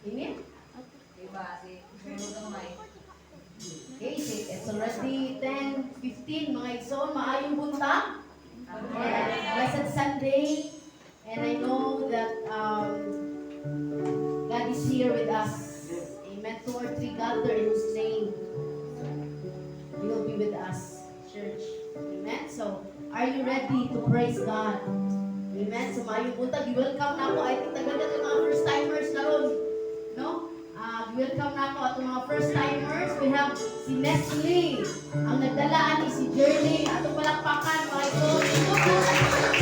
Ini? Okay, it's already 10:15 mga igsoon. Maayong buntag. Blessed Sunday. And I know that God is here with us. Amen. 2 or 3 gather in His name. He will be with us, church. Amen. So, are you ready to praise God? Amen. So, maayong buntag. Welcome na ako. I think tagad yung mga first timers na ron. No? Welcome na ako at mga first timers. We have si Nestle. Ang nagdalaan ni si Journey. Atong palakpakan mga ito.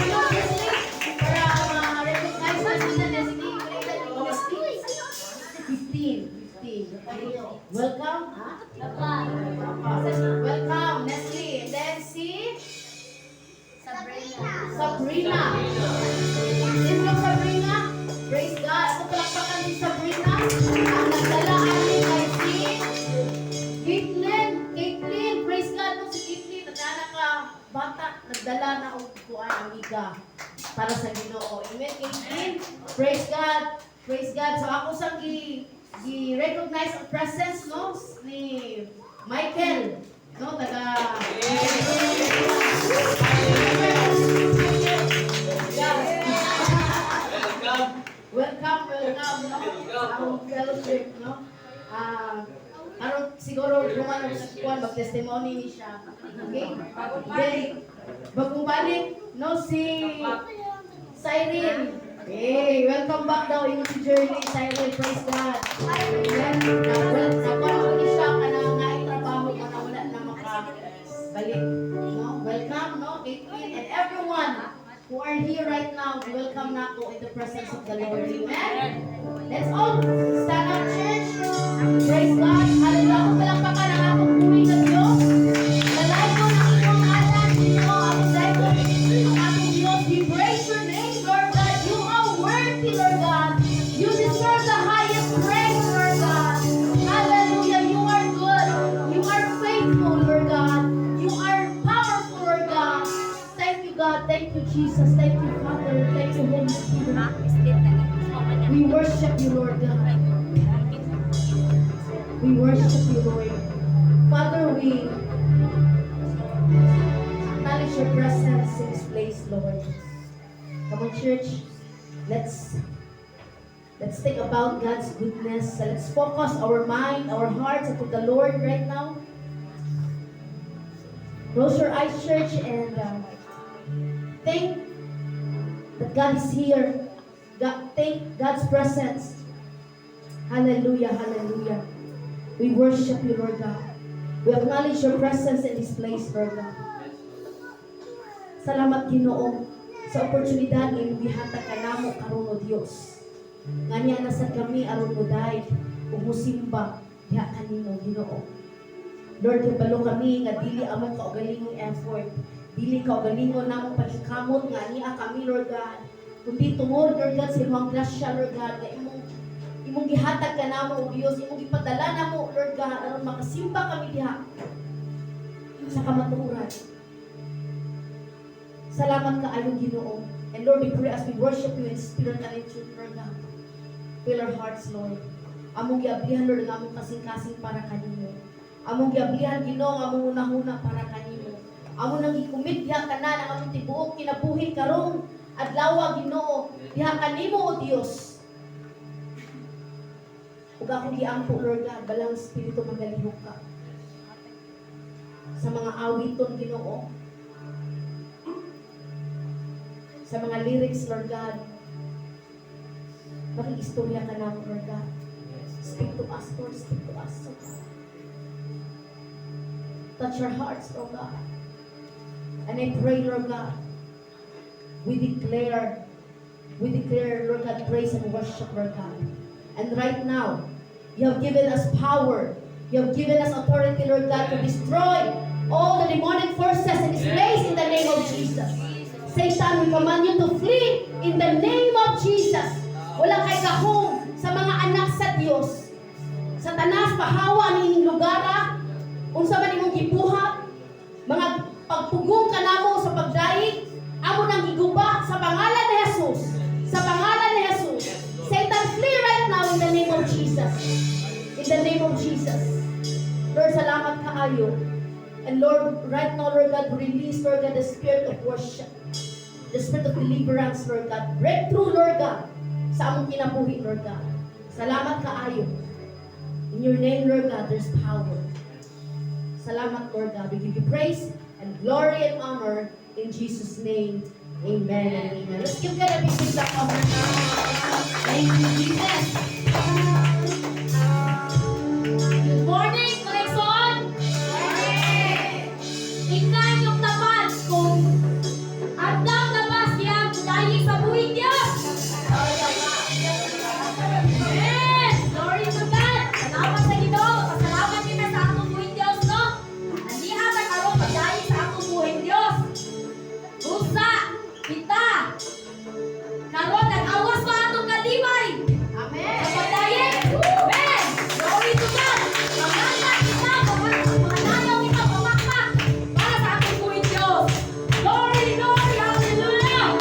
Hello Nestle. Para recognize natin na Nestle. 15. Welcome. Welcome Nestle. And then si Sabrina. Sino Sabrina? Praise God. Atong palakpakan si Sabrina. Ang nagdalaan ni kay si Caitlin, praise God no si Caitlin, nagdala ka bata, nagdala na og kuan amiga para sa Ginoo. Amen, Caitlin. Praise God. So ako sang gi-recognize ang presence no ni Michael, no taga Welcome, no? Ang fellowship, no? Karon siguro gumawa ng kuan mag-testimony ni siya. Okay? Then, bagong balik, no? Si Cyril. Hey, welcome back daw in si Journey, Cyril. Praise God. Amen. Nakuha ni siya ka na trabaho ka na wala na makabalik. No? Welcome, no? Caitlin and everyone who are here right now, welcome na ako in the presence of the Lord. Amen? Let's all stand up, church. Praise God. Hallelujah. Kung palakpakan ang atong buhay na Diyos. Lalay ko na inyong anak. Sino ang lalay ko ang ating Diyos. We praise your name, Lord God. You are worthy, Lord God. You deserve the highest praise, Lord God. Hallelujah. You are good. You are faithful, Lord God. You are powerful, Lord God. Thank you, God. Thank you, Jesus. Thank you, Father. Thank you, Holy Spirit. We worship you, Lord God. We worship you, Lord. Father, we acknowledge your presence in this place, Lord. Come on, church. Let's think about God's goodness. Let's focus our mind, our hearts to the Lord right now. Close your eyes, church, and think that God is here. Thank God's presence. Hallelujah, hallelujah. We worship you, Lord God. We acknowledge your presence in this place, Lord God. Salamat, Ginoo, sa oportunidad ng gihatag kanamo karon o Dios. Nganya na sa kami aron mo dahil umusimba diha kanimo, Ginoo. Lord, kabalo kami nga dili among kaugalingong effort. Dili kaugalingon namong pagkamot nga niya kami, Lord God. Kundi tungod, Lord God, sa imong grasya, Lord God, na imong gihatag ka namo, O Dios, imong gipadala namo, Lord God, aron makasimba kami diha sa kamatuoran. Salamat kaayo, Ginoo. And Lord, we pray as we worship you in spirit and in truth, Lord God. Fill our hearts, Lord. Among giablihan, Lord, among kasing-kasing para kanimo. Among giablihan, Ginoo, among unahuna para kanimo. Among nang gikumit diha kanan ang among tibuok kinabuhi karong adlaw, Ginoo, diha kanimo, O Dios. Ug akong giampo, Lord God, balang espiritu magalihok ka sa mga awiton, Ginoo, sa mga lyrics, Lord God. Makikistorya ka namin, Lord God. Speak to us, Lord. Speak to us, Lord God. Touch our hearts, Lord God. And I pray, Lord God, we declare, Lord God, praise and worship, Lord God. And right now, you have given us power. You have given us authority, Lord God, to destroy all the demonic forces in this place in the name of Jesus. Satan, we command you to flee in the name of Jesus. Wala kay kahong sa mga anak sa Dios. Satanas, pahawa ni inyong lugar, unsa man imong gibuhat, mga pagpugong kanamo sa pagdaig, amo nang giguba sa pangalan ni Jesus. Sa pangalan ni Jesus. Satan, flee right now in the name of Jesus. kaayo. And Lord, right now, Lord God, release, Lord God, the spirit of worship, the spirit of deliverance, Lord God. Breakthrough, Lord God, sa among kinabuhi, Lord God. Salamat kaayo. In your name, Lord God, there's power. Salamat, Lord God. We give you praise and glory and honor in Jesus' name. Amen and amen. Let's give God a big clap of hands. Thank you, Jesus. Good morning, Quezon! Tingnan yung tapat kung andang labas yan dahil sa buhay Diyos. Yes! Glory to God! Salamat sa Ginoo. Pasalamat kita sa atong buhay Diyos, no? Andiha ta karon dahil sa atong buhay Diyos. Usa kita karon nag-awas pa atong kalibay. Amen. Sa padayon. Amen. Glory to God. Pangangkat kita, panganayaw kita, pamakpak para sa atong buhay Diyos. Glory, glory, hallelujah.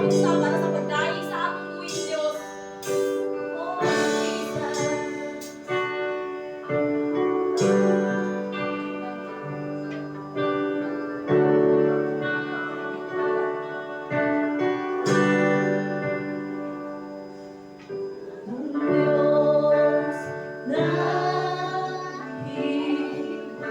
unsa para sa pagdaig sa atong buhing Dios. Oh, Jesus. Ang Diyos na higugma,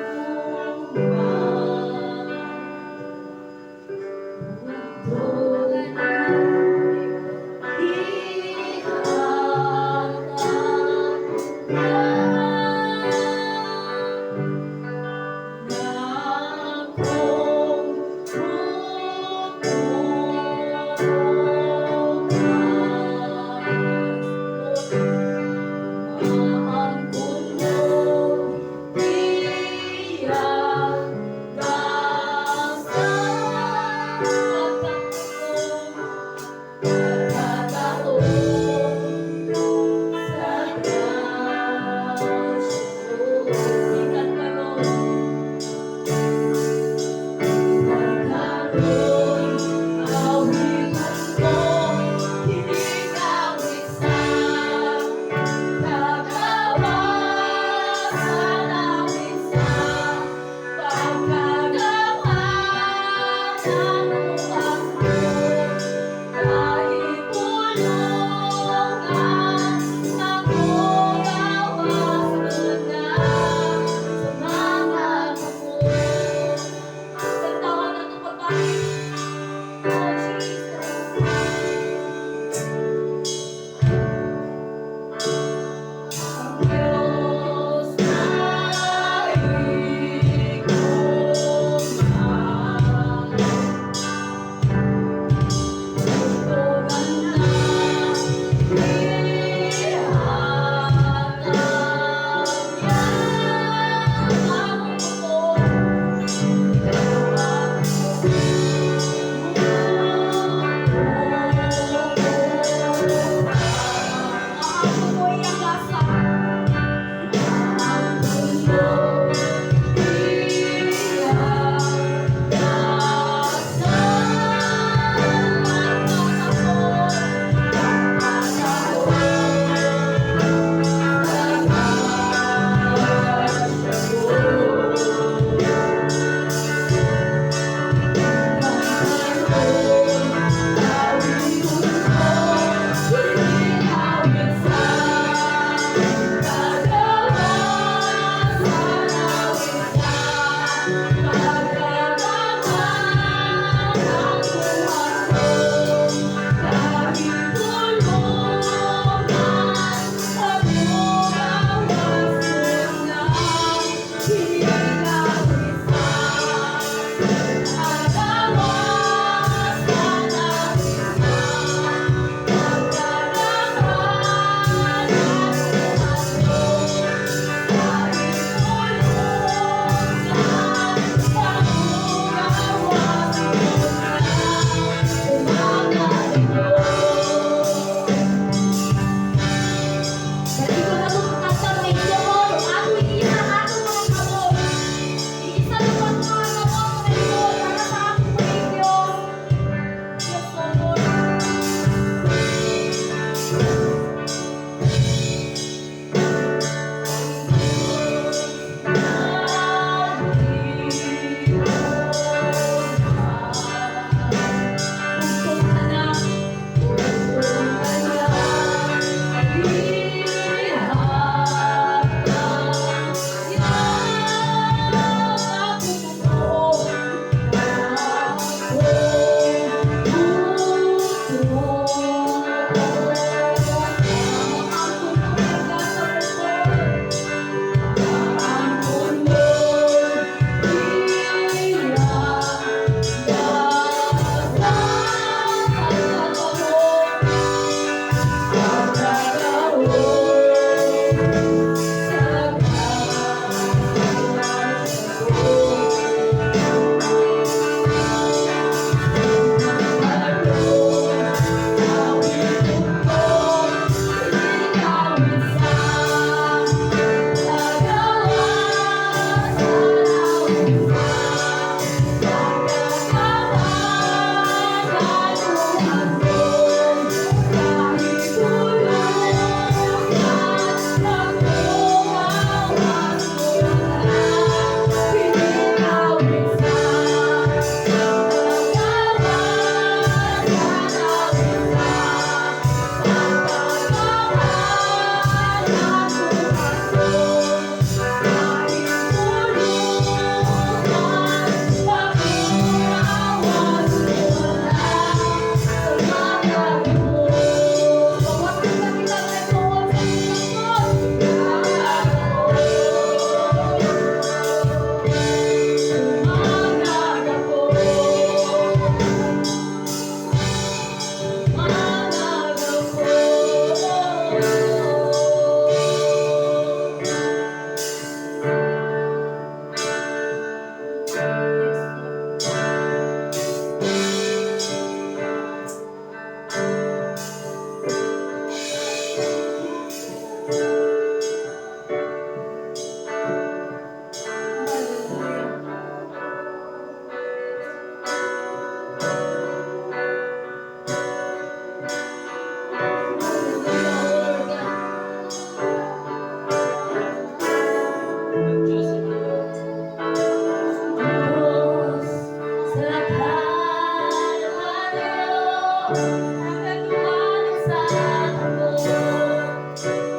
nagaduman sa ako.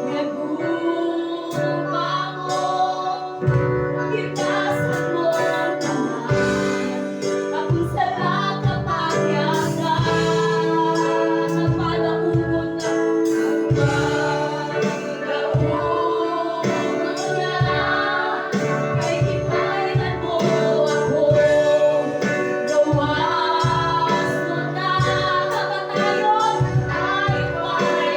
Nagumamo, ipasan mo tanan, akong sala kapagyasan, napalaugon na kay gipainan mo ako, gawas mo na kamatayon, tayo ay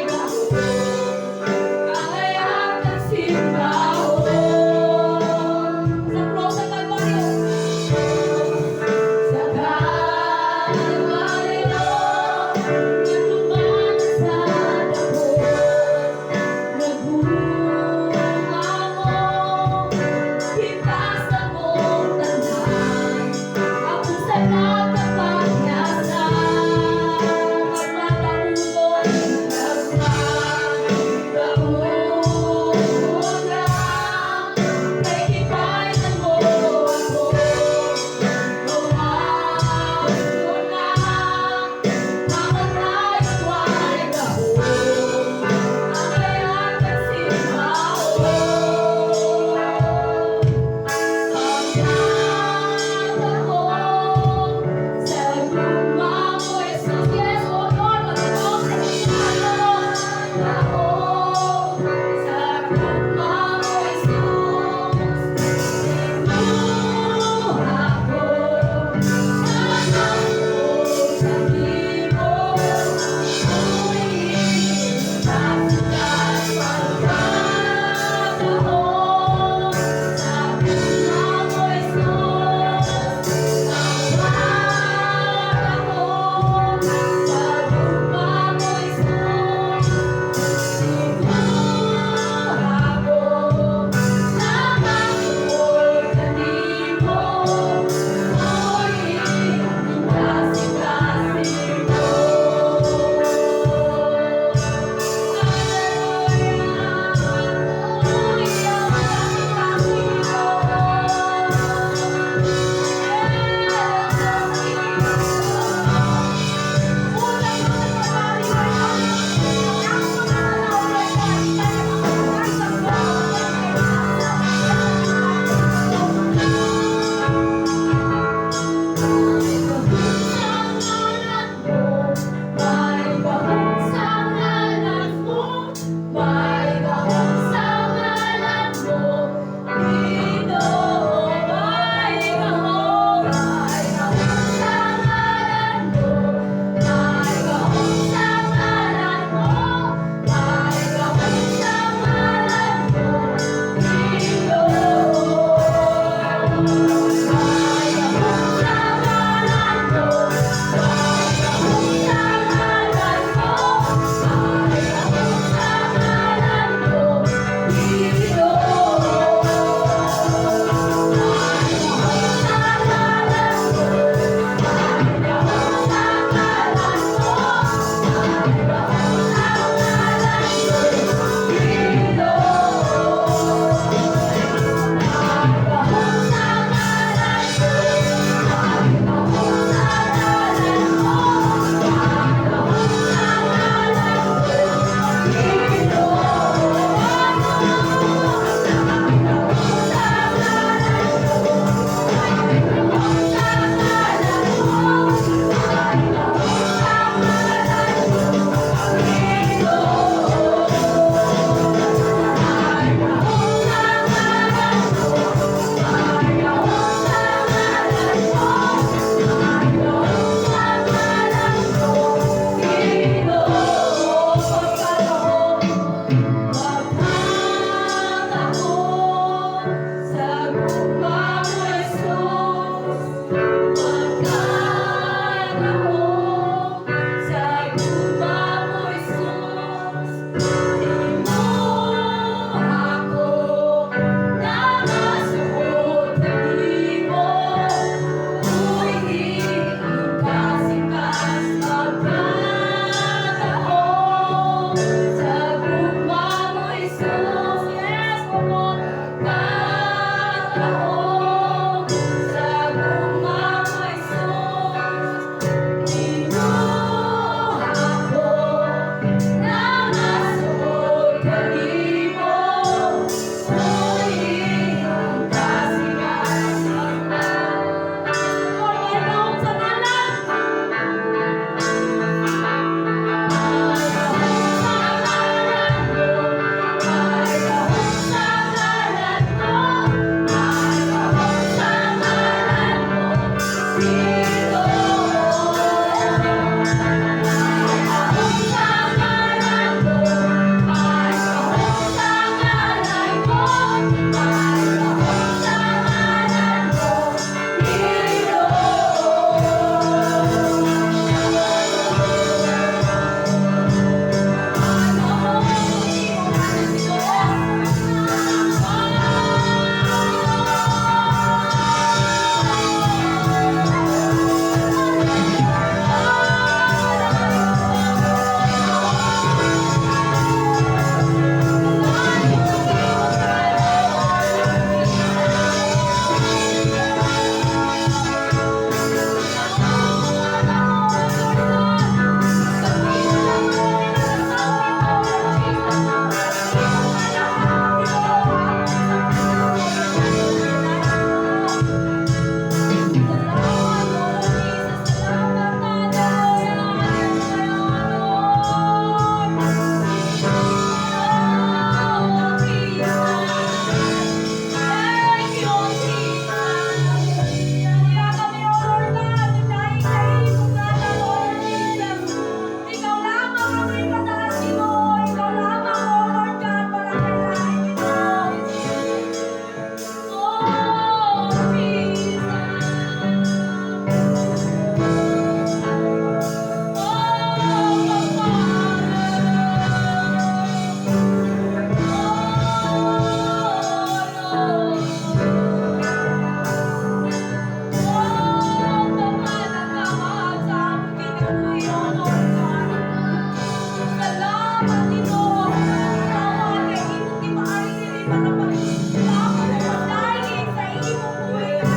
Salamat Ginoo. Salamat kay imong gipaari diri para pagdayeg sa imong buhay nga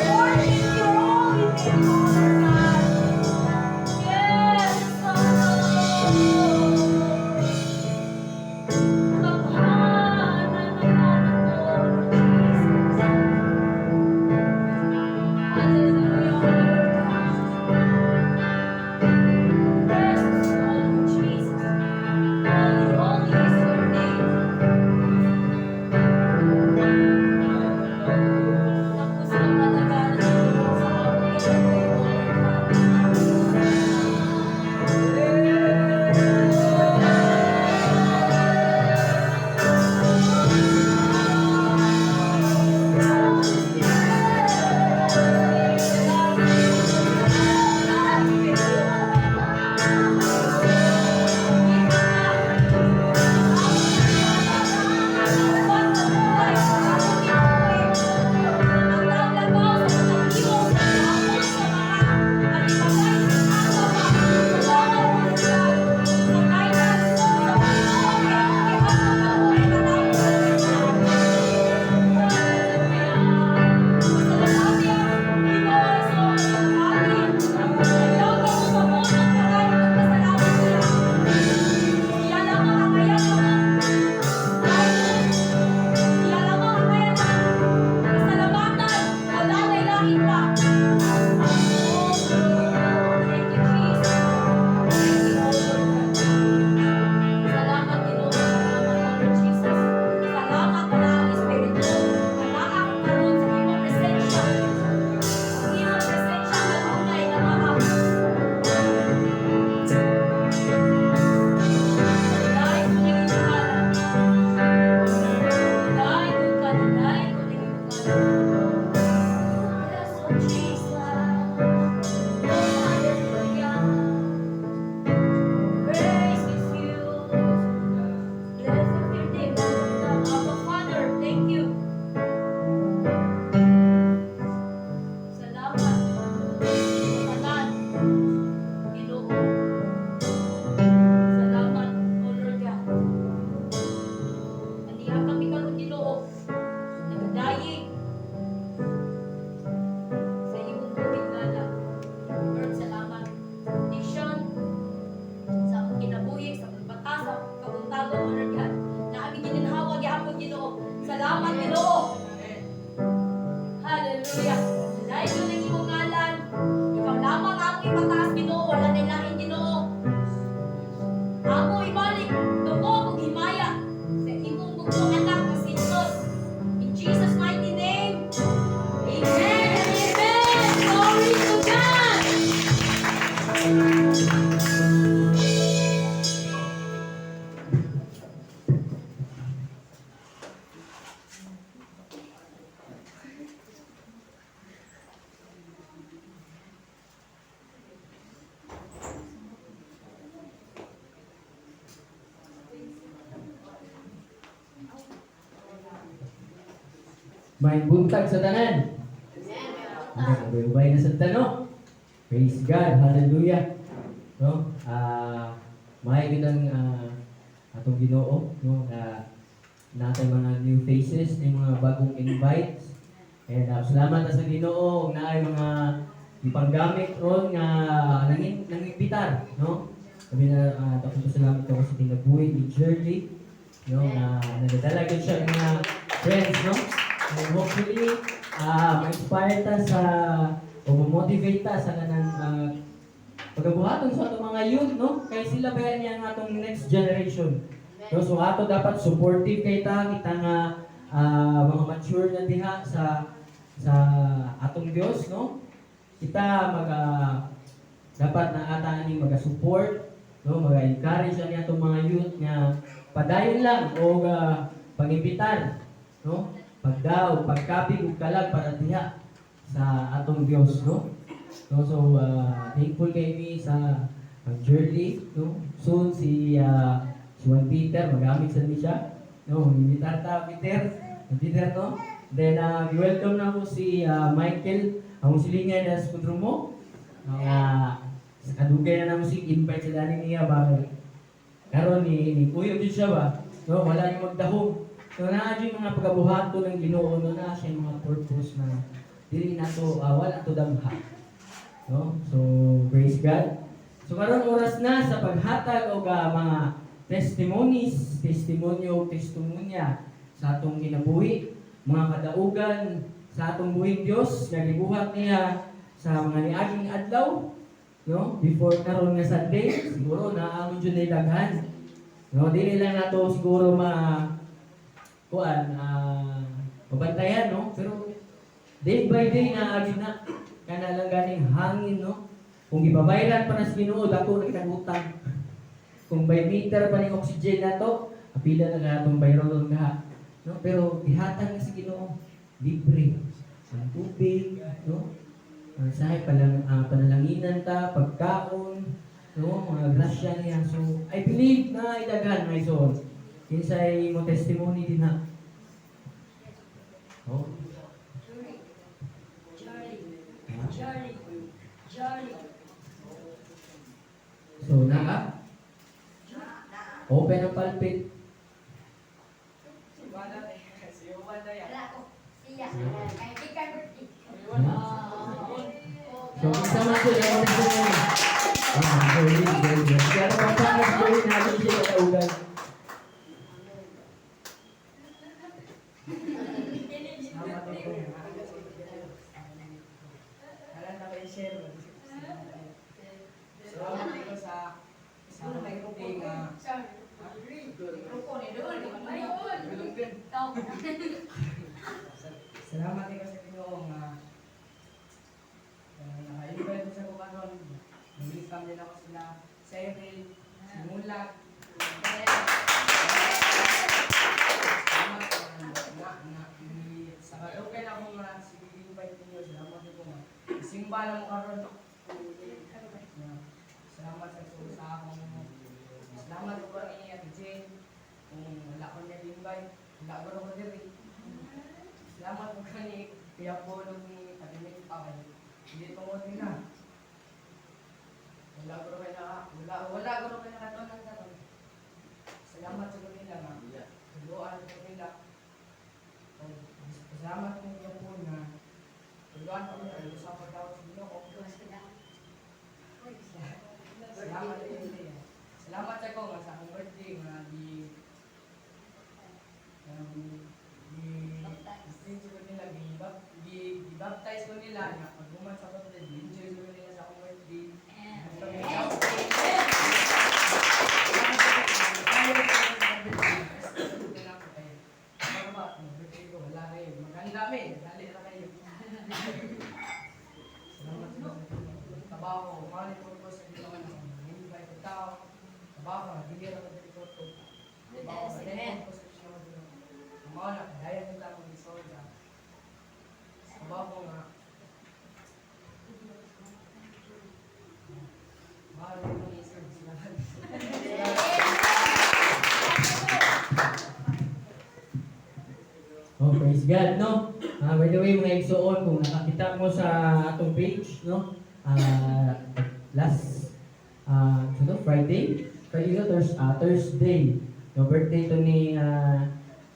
Lord, in your holy name, Lord God. Yes, Tanghanan ng anak mo, Jesus. Hallelujah, precious Lord Jesus. Holy, holy is your name. Tapos na malagalan mo sa aming Lord God. Salamat Ginoo, salamat Lord Jesus. Salamat na ang Espiritu. Anaak karon sa imong presensya. Ang imong presensya kanunay na maak. Dahil ko ning imugalan. Dahil ko ka, dahil ko ning imugalan. Yes, Lord Jesus. Hallelujah. Praise is you. Blessed your name, Lord God. Abba Father, thank you. Salamat. Salamat. Ginoo. Salamat, O Lord God. Andiha kami karon Ginoo. Nagdayeg sa imong bugigana. Lord, salamat. Nation, sa akong kinabuhi, sa pagbatas, sa kabuntagon, O Lord God, na aming gininhawa, gihapon Ginoo. Salamat, Ginoo. Hallelujah. Dahil yun ang imong ngalan, ikaw lamang ang ipataas, Ginoo, wala na ilahin, Ginoo. Amo ibalik, tungo kong himaya, sa imong bugtong anak na si Jesus. In Jesus' mighty name, Amen and Amen. Glory to God. May buntag sa tanan. Ubay na sa tano. Praise God. Hallelujah. No? May kitang atong Ginoo, no? Natay mga new faces, may mga bagong invites. And salamat na sa Ginoo na ay mga ipanggamit ron nga nangibitar, no? Sabi na tapos salamat ako sa tinabuhi ni Shirley, no? Na nagdadala gyud siya ng mga friends, no? And hopefully, ma-inspire ta sa o ma-motivate ta sa kanang pagabuhaton sa atong mga youth, no? Kay sila ba yan yung atong next generation. No? So ato dapat supportive kay ta, kita nga mga mature na diha sa atong Dios, no? Kita dapat na ata ni maga-support, no? Maga-encourage ani atong mga youth nga padayon lang o pag-imbitar, no? Pagdaw, pagkapig ug kalag para diha sa atong Dios, no? So thankful kay mi sa Shirley, no? Soon si Juan Peter magamit sa siya, no? Imitar ta Peter, no? Then welcome na ko si Michael, ang silingan na sa Kudrumo. dugay na namo si invite sa dani niya ba. Karon ni kuyo jud siya ba. No, wala ni magdahom. So naa jud mga pagabuhaton ng Ginoo no na siya mga purpose na dili nato wala to damha. No? So praise God. So karon oras na sa paghatag og mga testimonies, testimonya sa atong kinabuhi, mga kadaugan sa atong buhing Dios nga gibuhat niya sa mga niaging adlaw, no? Before karon nga Sunday, siguro naamon jud na daghan. No, dili lang nato siguro mabantayan, no? Pero day by day na agin na kana lang ganing hangin, no? Kung gibabayran pa nas Ginoo dako na kitang utang. Kung by meter pa ning oxygen nato, apila na natong bayron nga. No, pero gihatag na sa Ginoo libre. Ang tubig, no? Ang sahay panalanginan ta, pagkaon, no? Mga grasya niya. So, I believe na idaghan my soul. Kinsay mo testimony din ha. Oh. So, open ang pulpit. So, isa man ko yung testimony. Kaya naman sa akin, gawin natin siya sa ugan. Salamat kayo sa Ginoo nga naka-invite sa ko karon. Nag-welcome din ako sila sa April, si Mulag. Salamat sa okay na ako nga sige-invite niyo. Salamat ko nga. Simba na mo karon. Salamat sa akong salamat ko ni Ate Jane. Kung wala ko niya invite, wala ko diri. Salamat po kani Kuya Polo ni Kabinit Paway. Hindi tungod nila. Wala ko rin nakatonan karon. Salamat sa kanila nga. Tuluan ko nila. Salamat po Kuya Polo na tuluan ko nila sa pagdaw sa Ginoo. Salamat din nila. Salamat sa ko nga sa akong birthday nga i-baptize ko nila na pag-uman sa birthday, i-enjoy ko nila sa akong birthday. Maganda min, dali na kayo. Salamat sa trabaho, mali po ko sa ginawa na hindi ba ito tao. Trabaho, hindi na ko dito to. Trabaho, dali po sa ginawa. Mga na, dahil nila akong isolda. Trabaho nga. Mahal ko ng isip sila. Oh, praise God, no? By the way, mga igsoon, kung nakakita mo sa atong page, no? Last, Friday no, Thursday, no, birthday to ni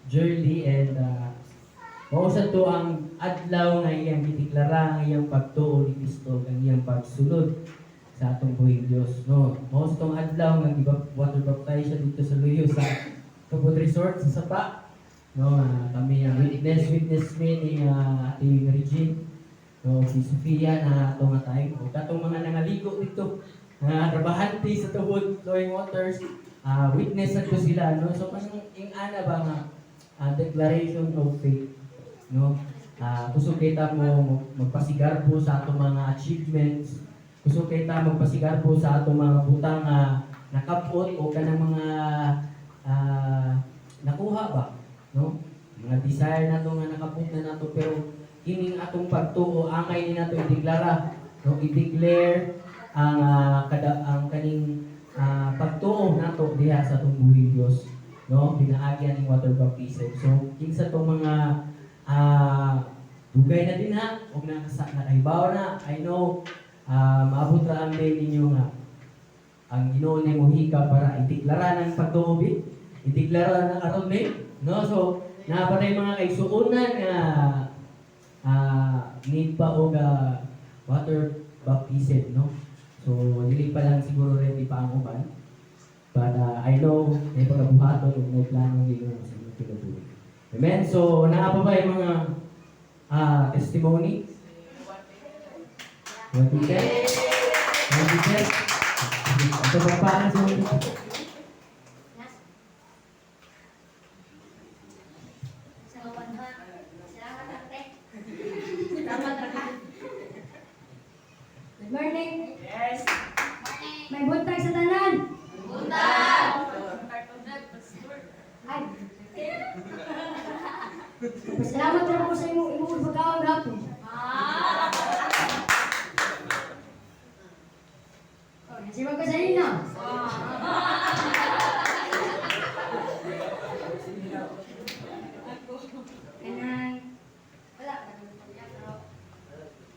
Jerly, and mausa to ang adlaw nga iyang gitiklara ang iyang pagtuo ni Kristo, ang iyang pagsulod sa atong buhing Dios, no? Mausa tong adlaw nga water baptize siya dito sa Luyo sa Tubod Resort sa Sapa. No, kami ang witness me ni Ate Regine, no, si Sofia na ato nga tayo, o katong mga nangaligo dito, trabahante sa Tubod Flowing Waters, witness ko sila, no. So parang ana ba nga declaration of faith, no. Kusog kita mo magpasigarbo sa atong mga achievements, kusog kita magpasigarbo sa atong mga butang nakapot o kanang mga nakuha ba, no? Mga desire nato nga nakapunta nato, pero kining atong pagtuo amay ni nato ideklara, no? I-declare ang kaning pagtuo nato diha sa atong buhing Dios, no? Pinaagyan ning water baptism. So kinsa tong mga dugay na din ha, og nakahibaw na, I know maabot ra ang day ninyo nga ang Ginoo ni muhika para itiklara ng pagtuobi, itiklara ng aron ni, no? So napatay mga kaigsuonan nga need pa og water baptism, no? So dili pa lang siguro ready pa ang uban. But I know may pagkabuhaton ug may plano Ginoo sa inyong kinabuhi. Amen. So naa pa ba yung mga testimony? One Peter? One Peter? Ito pa paano sa mga Good morning. Yes. May buntag sa tanan. Buntag! Ay. Pasalamat na ako sa imong pagkaon gapon. Oh, nasi magkasalin na. Kanang wala ka naman pero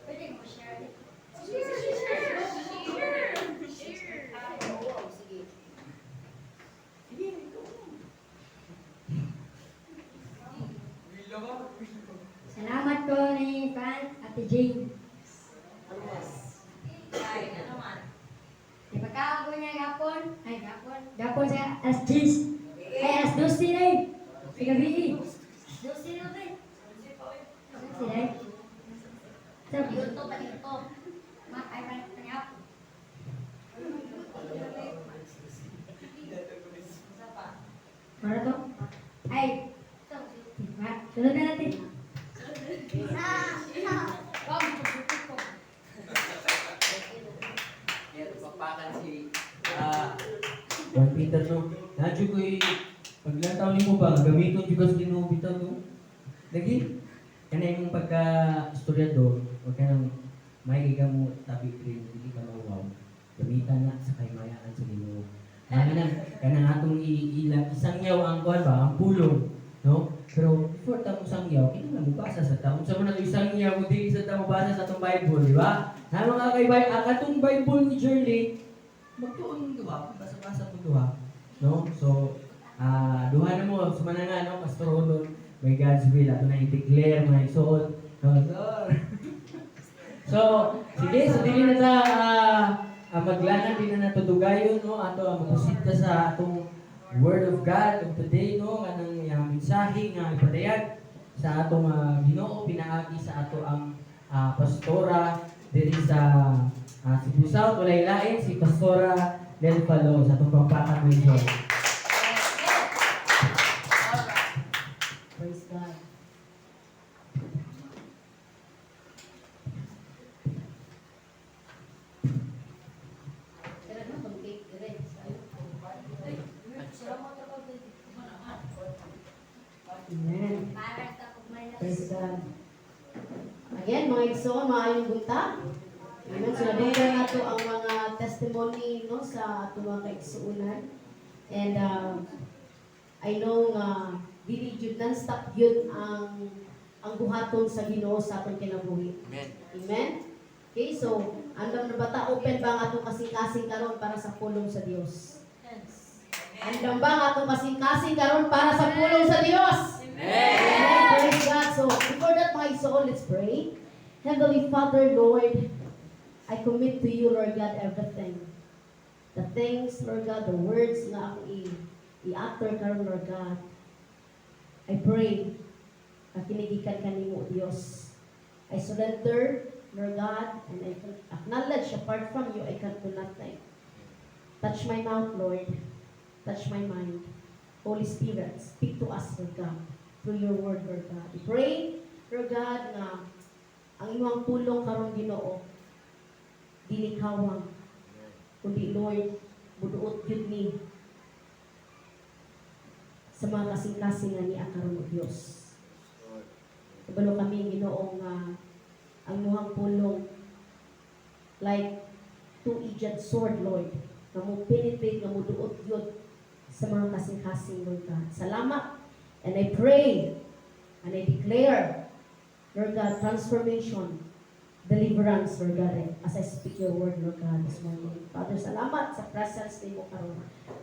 pwede mo share. Salamat ko ni Ate Jane. Ipagkaon ko niya gapon. Ay, gapon. Gapon sa as jeans. Ay, as dosti na eh. Pagabi. Dosti na ba eh? Dosti na eh. Sabi. Dito pa dito. Ay, panyap. Para to? Ay. Sunod na natin. pagpakan si Juan Peter, no? Nadyo ko'y paglantaw ni mo ba, gamiton juga sa Ginoo bitaw, no? Lagi, kanay mong pagka-istoryador, huwag ka nang may ka mo tabi rin, hindi ka mawaw. Gamitan na sa kaymayaan sa Ginoo. Kanang atong isangyaw ang kuhan ba, ang pulong, no? Pero before tamo sangyaw, kinahanglan mo basa sa tao. Sa mga isangyaw mo din sa tamo basa sa atong Bible, di ba? Na mga kaibay, ang atong Bible ni Shirley, magtuon duha, basa-basa mo duha, no? So, duha na mo, sumana nga, no? Pastor Rodon, by God's will, ato na i-declare, mga isuot, no? So, sige, so dili na ta, maglanan din na natutugayon, no? Ato, magpusita sa atong Word of God of today, no? Anong mensahe nga ipatayag sa atong Ginoo, pinaagi sa ato ang pastora diri sa Cebu South, walay lain si Pastora Del Palo sa atong Pampatang Region. Praise God. Kaya na, mag-take direct. Amen. Praise God. Again, mga igsoon, maayong bunta. Amen. So, nabunggan na to ang mga testimony, no, sa ato mga kaigsuunan. And I know nga dili jud non-stop yun ang buhaton sa Ginoo sa atong kinabuhi. Amen. Amen. Okay, so andam na bata open ba ang atong kasing-kasing karon para sa pulong sa Dios? Andam ba ang atong kasing-kasing karon para sa pulong sa Dios? Amen. Praise God. So before that, my soul, let's pray. Heavenly Father, Lord, I commit to you, Lord God, everything. The things, Lord God, the words na ako i-utter karon, Lord God. I pray na kinigikan ka nimo, Dios. I surrender, Lord God, and I acknowledge apart from you, I can do nothing. Touch my mouth, Lord. Touch my mind. Holy Spirit, speak to us, Lord God, through your word, Lord God. I pray, Lord God, na ang inyong pulong karon Ginoo, dili kawang, kundi Lord, buduot yun ni sa mga kasing-kasing nga ni akaron o Diyos. Kabalo kami Ginoo nga ang muhang pulong like two-edged sword, Lord, na mo penetrate, na mo duot yun sa mga kasing-kasing, Lord God. Salamat. And I pray and I declare, Lord God, transformation deliverance, Lord God, as I speak your word, Lord God, this morning. Father, salamat sa presence ni mo karon.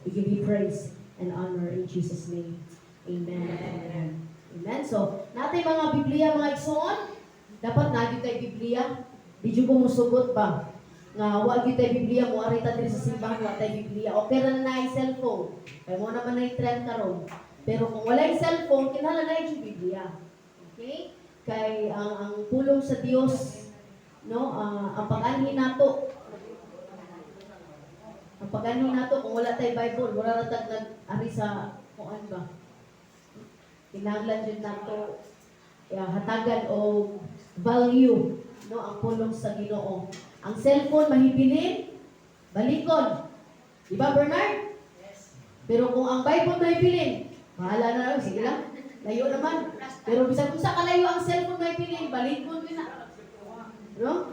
We give you praise and honor in Jesus' name. Amen. Amen. Amen. So, natin mga Biblia, mga igsoon, dapat na tayo Biblia. Di ko musugot ba? Nga, wag tayo Biblia, mo arita din sa simbahan, wag tayo Biblia. Okay na na yung cellphone. Kaya mo naman na yung trend karon. Pero kung wala yung cellphone, kinala na yung Biblia. Okay? Kay ang pulong sa Dios, no, ang pag-anhin nato. Ang pag-anhin nato kung wala tay Bible, wala na tag nag-ari sa kuan ba. Kinahanglan jud nato hatagan o value, no, ang pulong sa Ginoo. Ang cellphone mahibilin, balikon. Di ba, Bernard? Yes. Pero kung ang Bible mahibilin, bahala na lang, sige lang. Layo naman. Pero bisag kung sa kalayo ang cellphone mahibilin, balikon yun na. No?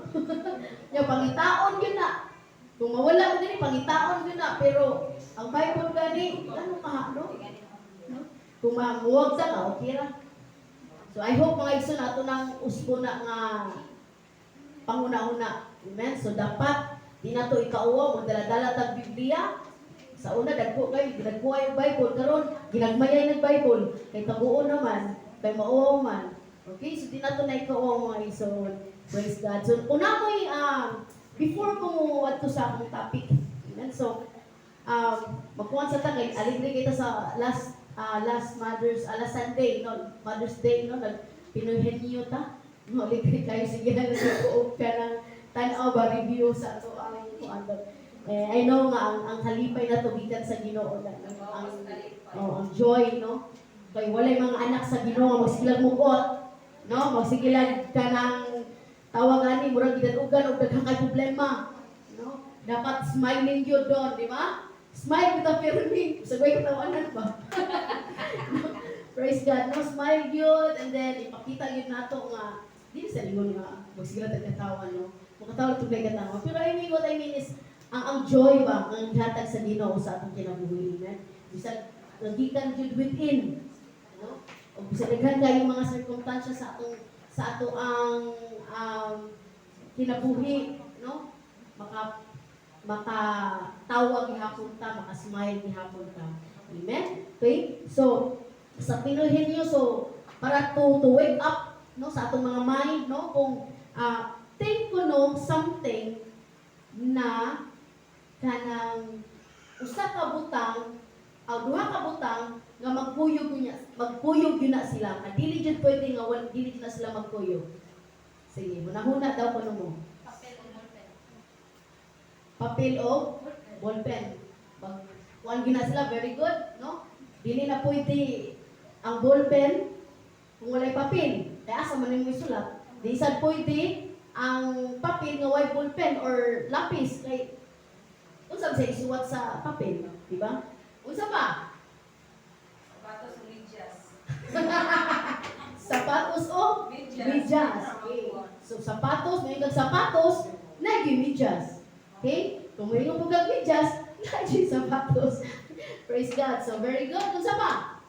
Yung pangitaon yun na. Kung mawala mo din, pangitaon yun na. Pero ang Bible gani, ano ka, no? Kung mamuwag sa ka, okay ra. So I hope mga igsoon nato ng usbo na nga panguna-una. Amen? So dapat, di na to ikauwa, kung dala-dala tag Biblia, sa una, dagpo kayo, ginagkuha yung Bible, karon ginagmayay ng Bible, kay tabuon naman, kay mauwaw man. Okay? So di na to na ikauwa mga igsoon. Praise God. So, una mo before ko mo adto sa akong topic. Amen? So, magkuhan sa tagay, aligre kita sa last Sunday, no, Mother's Day, no, nagpinuhin niyo ta. No, aligre kayo, sige na nag-uop ka ng tanaw ba, review sa ato ang kuan. I know nga, ang halipay na tubigan sa Ginoo, ang joy, no? Kaya walay mga anak sa Ginoo, magsigilag mugot, no? Magsigilag ka ng tawagan ni murag gidadugan og daghang kay problema, no? Dapat smiling gyud doon, di ba? Smile kita firme, sabay katawanan ba? Praise God, no? Smile gyud and then ipakita gyud nato nga di sa lingon nga magsigla tag katawa, no? Makatawa tug katawa. Pero what I mean is ang joy ba ang gihatag sa Ginoo sa atong kinabuhi, amen? Bisag nagikan gyud within, no? O bisag daghan kay mga circumstances sa ato ang kinabuhi, no? Makatawa gihapon ta, makasmile gihapon ta. Amen? Okay? So, sa pinuhin niyo, so, para to wake up, no, sa atong mga mind, no, kung think ko no, something na kanang usa ka butang, duha ka butang, nga magkuyog yun na sila. Dili jud pwede nga dili jud na sila magkuyog. Sige, hunahuna daw kuno mo. Papel o ballpen. Kuan gina sila, very good, no? Dili na pwede ang ballpen kung walay papel. Kaya asa man mo isulat. Di sad pwede ang papel nga walay ballpen or lapis kay unsa sa isuwat sa papel, di ba? Unsa pa? Sapatos o medyas. Sapatos o medyas. Okay. So sapatos, may sapatos, na yung medyas. Okay? Kung may yung pugag medyas, na yung sapatos. Praise God. So very good. Unsa pa?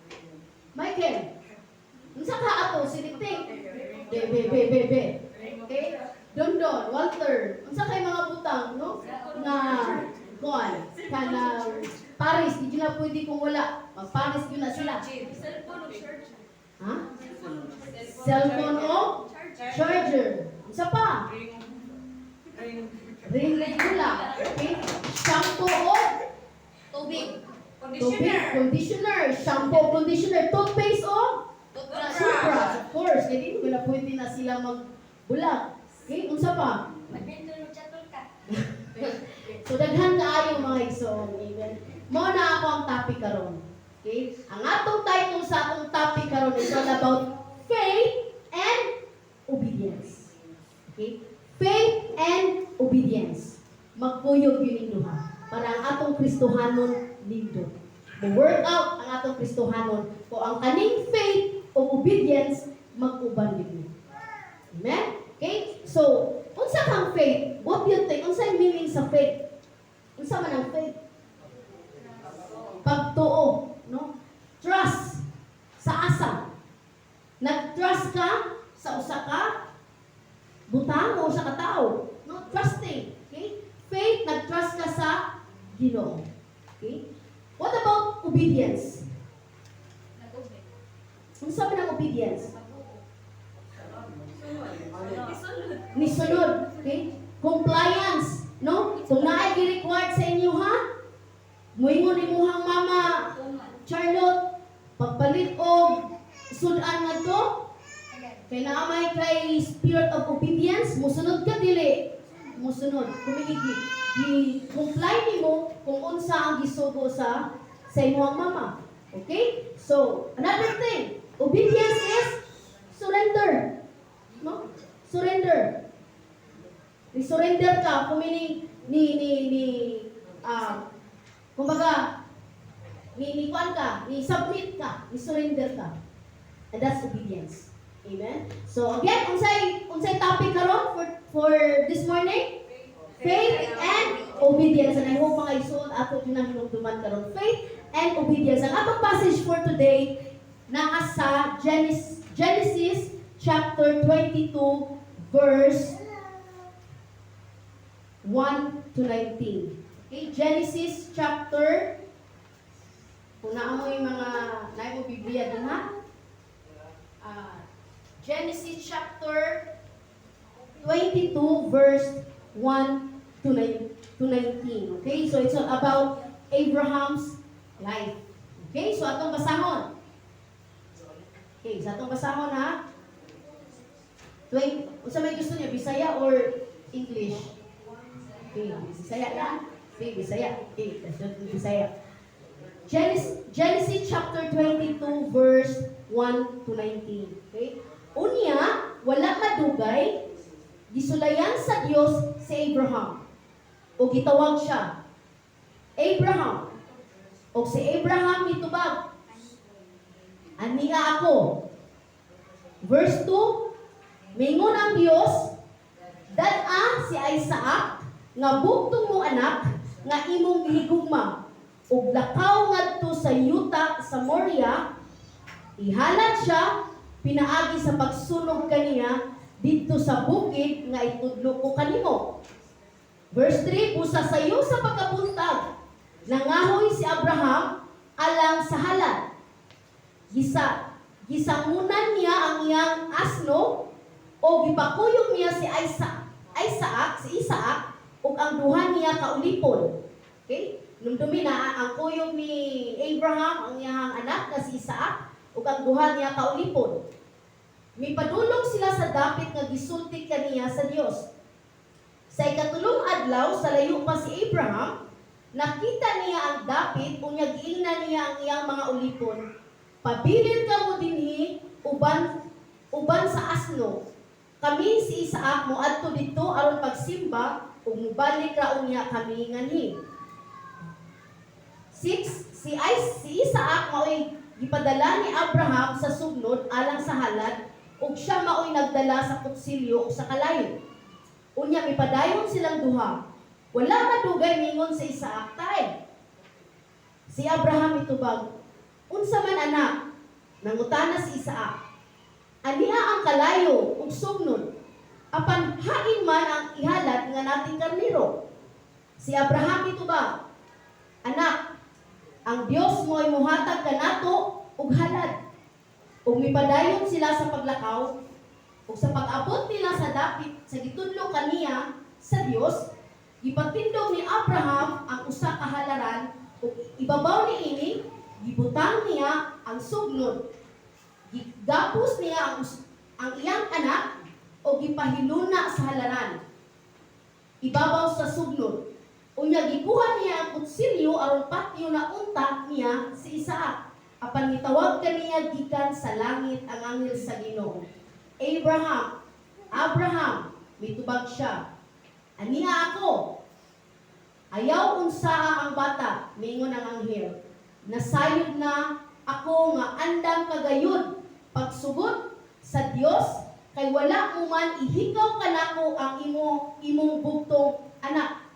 Michael. Unsa ka ato? Siniting. Be. Okay? Don, Walter. Unsa kay mga butang, no? Na kuan, kana Paris, di na pwede kung wala. Mag-Paris yun na sila. Cellphone o charger? Ha? Cellphone o charger. Isa pa? Ring regula. Okay? Shampoo o Tubig. tubig. Conditioner. Shampoo, conditioner. Toothpaste o toothbrush. Of course. Kaya di wala pwede na sila magbulag. Okay? Unsa pa? Badminton o chatol ka? So, daghan kaayo mga igsoon. Amen. Mo na ako ang topic karon. Okay? Ang atong title sa atong topic karon is all about faith and obedience. Okay? Faith and obedience. Magkuyog yun duha. Para ang atong Kristohanon lindo. Mo-work out ang atong Kristohanon kung ang kaning faith o obedience mag-uban yun. Amen? Okay? So, unsa kang faith? What do you think? Unsa yung meaning sa faith? Unsa man ang faith? Pagtuo, no? Trust sa asa. Nag-trust ka sa usa ka butang o sa katao. No, trusting. Okay? Faith, nag-trust ka sa Ginoo. Okay? What about obedience? Nag-ubig. Ano sabi ng obedience? Pag-uo. Nisunod. Okay? Compliance. No? Kung naay gi-required sa inyo, ha? Muingon imuhang mama, Tuman. Charlotte, pagpalit og sudan nga to, kay naamay kay spirit of obedience, musunod ka dili. Musunod. Comply nimo kung unsa ang gisugo sa imong mama. Okay? So, another thing, obedience is surrender. No? Surrender. Surrender ka, kumini kumbaga, kuan ka, submit ka, surrender ka. And that's obedience. Amen? So again, unsay topic karon for this morning? Faith and obedience. And I hope mga isuot ato kinahingduman karon. Faith and obedience. Ang atong passage for today naa sa Genesis chapter 22 verse 1 to 19. Okay, Genesis chapter, kung naamoy mga, naay mo Biblia din ha? Genesis chapter 22 verse 1 to 19. Okay, so it's all about Abraham's life. Okay, so atong basahon. Okay, so atong basahon ha? Unsa may gusto niya, Bisaya or English? Okay, Bisaya lang. Okay, Bisaya. Okay, Bisaya. Genesis chapter 22 verse 1 to 19. Okay? Unya, wala madugay, gisulayan sa Dios si Abraham. O gitawag siya, Abraham. O si Abraham mitubag, ania ako. Verse 2, mingon ang Dios, dad-a si Isaac, nga bugtong mo anak, nga imong gihigugma, ug lakaw ngadto sa yuta sa Moria, ihalad siya, pinaagi sa pagsunog kaniya, dito sa bukid nga itudlo ko kanimo. Verse 3, busa sayo sa pagkabuntag, nangahoy si Abraham alang sa halad. Gisangunan niya ang iyang asno, o gipakuyog niya si Isaac, ug ang duha niya kaulipon. Okay? Numdumi na ang kuyog ni Abraham, ang iyang anak na si Isaac, ug ang duha niya kaulipon. Mipadulong sila sa dapit nga gisulti kaniya sa Dios. Sa ikatulong adlaw, sa layo pa si Abraham, nakita niya ang dapit, unya giingnan niya ang iyang mga ulipon. Pabilin ka mo dinhi uban sa asno. Kami si Isaac mo adto dito aron pagsimba, ug mubalik ra unya kami nganhi. 6, si Isaac mao'y gipadala ni Abraham sa sugnod alang sa halad, ug siya mao'y nagdala sa kutsilyo o sa kalayo. Unya mipadayon silang duha. Wala madugay ningon sa Isaac tay. Si Abraham itubag, unsa man anak? Nangutana si Isaac, ania ang kalayo ug sugnod? Apan hain man ang ihalad nga nating karniro. Si Abraham itubag, anak, ang Dios mo ay muhatag kanato ug halad. Ug mipadayon sila sa paglakaw, ug sa pag-abot nila sa dapit sa gitudlo kaniya sa Dios, gipatindog ni Abraham ang usa ka halaran, ug ibabaw niini gibutang niya ang sugnod. Gigapos niya ang iyang anak o gipahiluna sa halaran. Ibabaw sa sugnod. Unya gikuha niya ang kutsilyo aron patyo na unta niya si Isaac. Apan gitawag kaniya gikan sa langit ang anghel sa Ginoo. Abraham, mitubag siya. Ania ako. Ayaw unsa ang bata, mingon ang anghel. Nasayod na ako nga andam kagayud pagsugod sa Dios, kay wala mo man ihikaw kanako ang imong bugtong anak.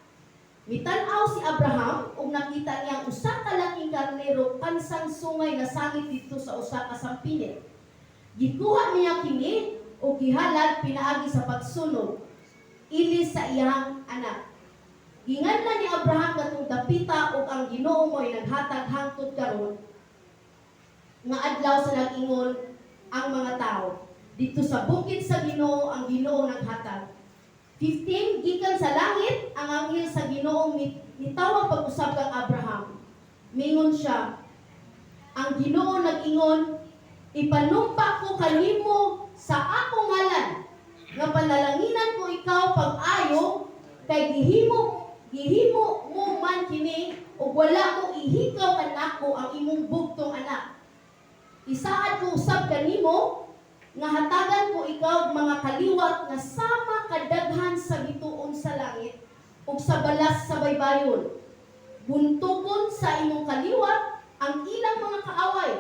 Mitan-aw si Abraham ug nakita niyang usa ka laking karnero kansang sungay na sangit dito sa usa ka sampinit. Gikuha niya kini o gihalad pinaagi sa pagsunog ilis sa iyang anak. Ginganlan ni Abraham katong dapita ug ang Ginoo mo'y naghatag hangtod karon nga adlaw sa nag-ingon ang mga tao. Dito sa bukid sa Ginoo ang Ginoo naghatag. 15 gikan sa langit ang anghel sa Ginoo mitawag pag-usab kang Abraham. Mingon siya, ang Ginoo nag-ingon, ipanumpa ko kanimo sa akong ngalan nga panalanginan ko ikaw pag-ayo kay gihimo mo man kini ug wala mo ihikaw kanako ang imong bugtong anak. Isaad ko usab kanimo nga hatagan ko ikaw mga kaliwat nga sama kadaghan sa bituon sa langit ug sa balas sa baybayon. Buntugon sa imong kaliwat ang ilang mga kaaway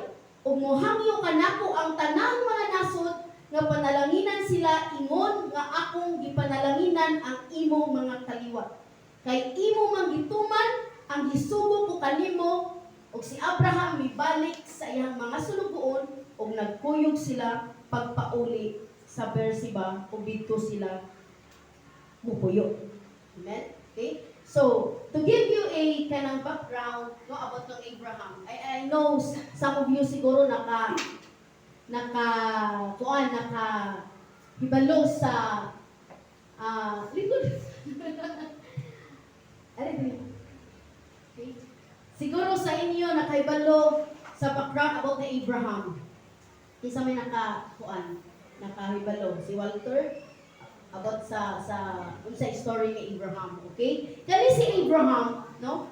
ug mohangyo kanako ang tanang mga nasod nga panalanginan sila ingon nga akong gipanalanginan ang imong mga kaliwat. Kay imo man gituman ang gisugo ko kanimo ug si Abraham mibalik sa iyang mga sulugoon ug nagkuyog sila pagpauli sa Beersheba ug didto sila mupuyo. Amen? Okay? So, to give you a kind of background no, about ng Abraham, I know some of you siguro hibalo sa likod. Okay. Siguro sa inyo nakahibalo sa background about the Abraham. Isa may nakahibalo si Walter about sa story ni Abraham, okay? Kani si Abraham, no?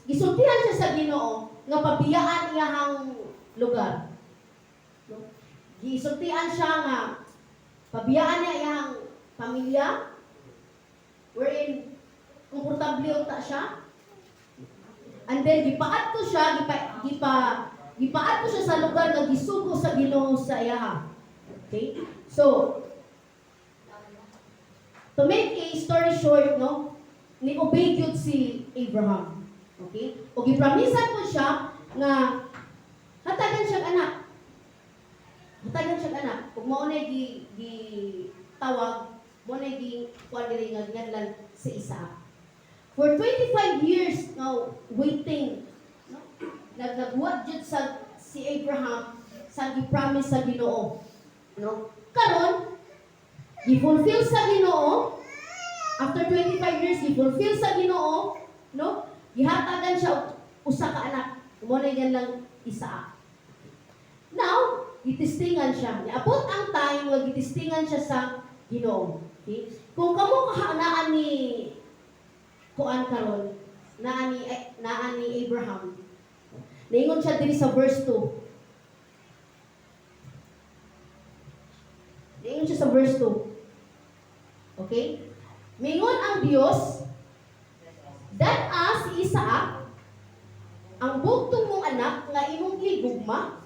Gisultihan siya sa Ginoo nga pabiyaan iyahang lugar. No? Gisultihan siya nga pabiyaan niya iyahang pamilya wherein komportable unta siya. And then gipaat ko siya, gipaat ko siya sa lugar nga gisugo sa Ginoo sa iyaha. Okay? So, to make a story short, no, ni-obey yun si Abraham. Okay? O gipramisan ko siya nga hatagan siyang anak. Hatagan siyang anak. Kung maunay tawag, maunay kuwan diri nga ngadlan si Isaac. For 25 years now waiting, no? Nagbuhat jud sa si Abraham sa gi-promise sa Ginoo, no? Karon gi-fulfill sa Ginoo. After 25 years gi-fulfill sa Ginoo, no? Gihatagan siya usa ka anak. Mo na yan lang Isaac. Now, gitistingan siya. Niabot ang time nga gitistingan siya sa Ginoo. Okay? Kung kamo kahanaan ni kuan karon naa ni Abraham. Naingon siya diri sa verse 2. Naingon siya sa verse 2. Okay? Mingon ang Dios, si Isaac ang bugtong mong anak nga imong gigugma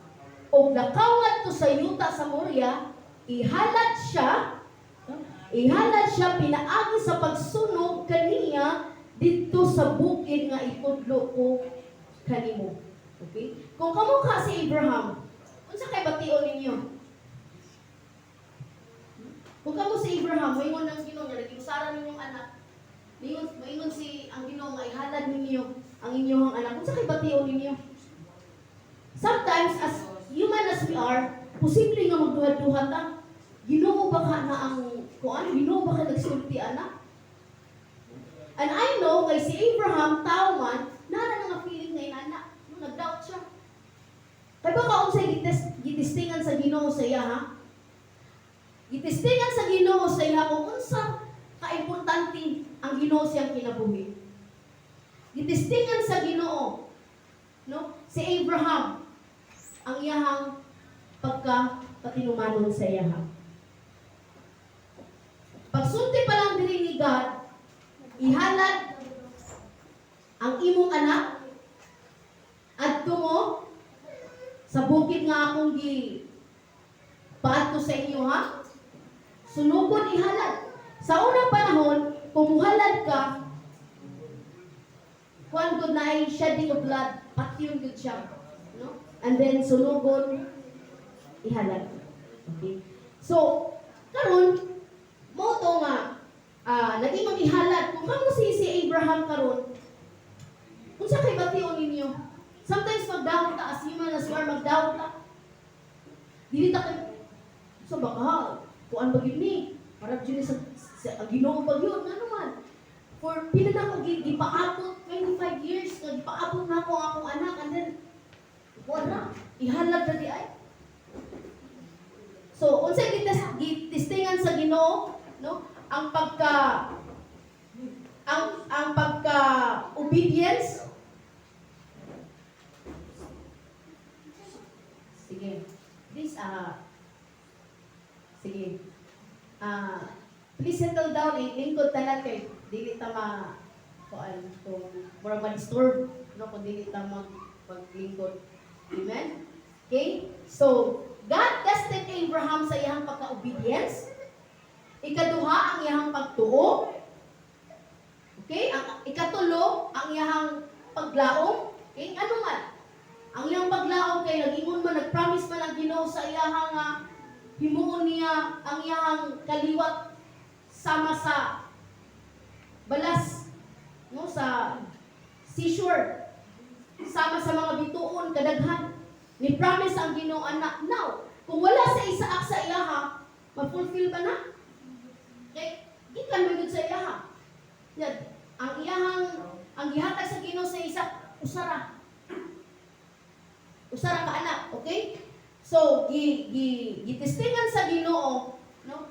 og nakawat to sa yuta sa Moria, ihalad siya pinaagi sa pagsunog kaniya dito sa bukid nga itudlo ko kanimo. Okay? Kung kamo ka si Abraham, unsa kay bation ninyo? Kung kamo si Abraham, moingon ang Ginoo nga nagiusaran ninyong anak. Moingon si ang Ginoo nga ihalad ninyo ang inyong anak. Unsa kay bation ninyo? Sometimes as human as we are, posible nga magduhat-duhat ta. Ginoo ba ka na ang kuan? Ginoo ba ka nagsulti anak? And I know, kay si Abraham, tao man, nara nga feeling na inana. Nag-doubt siya. Kaya ba kaunsay gitistingan sa Ginoo sa iya, ha? Gitistingan sa Ginoo sa iya kung unsa kaimportante ang Ginoo siyang kinabuhi. Gitistingan sa Ginoo, no? Si Abraham, ang iyahang pagka-patinumanon sa iya, ha? Pagsulti pa lang diri ni God, ihalad ang imong anak adto mo sa bukid nga akong paadto sa inyo, ha? Sunugon ihalad. Sa unang panahon, kung muhalad ka, kuan gud na ay shedding of blood, patyon gud siya, no? and then sunugon ihalad. Okay? So, karon mo to nga naging mag-ihalad kung kamo si Abraham karon. Unsa kay bation ninyo? Sometimes magdawat ta as human as we are magdawat ta. Dili ta kay so baka kuan ba gyud ni? Para gyud sa Ginoo ba gyud nga naman. For pila na ko gipaabot 25 years nga gipaabot na ko ang akong anak and then wala ihalad na di ay. So unsay gitistingan sa Ginoo, no? Ang pagka obedience. Sige. Please sige. Please settle down lingkod tanan kay dili ta kuan kung mura ma-disturb no kung dili ta paglingkod. Amen. Okay? So, God tested Abraham sa iyang pagka-obedience. Ikaduha ang iyang pagtuo. Okay? Ang ikatulo ang iyang paglaom. Okay? Ano man? Ang iyang paglaom kay nagingon man nagpromise man ang Ginoo sa iyang himuon niya ang iyang kaliwat sama sa balas no sa seashore sama sa mga bituon kadaghan ni promise ang Ginoo anak. Now, kung wala sa Isaac sa iyaha, ma-fulfill ba na? Okay? Gikan ba yun sa iyaha? Yan. Ang gihatag sa Ginoo sa Isaac, usara ka anak, okay? So, gitistingan sa Ginoo, no?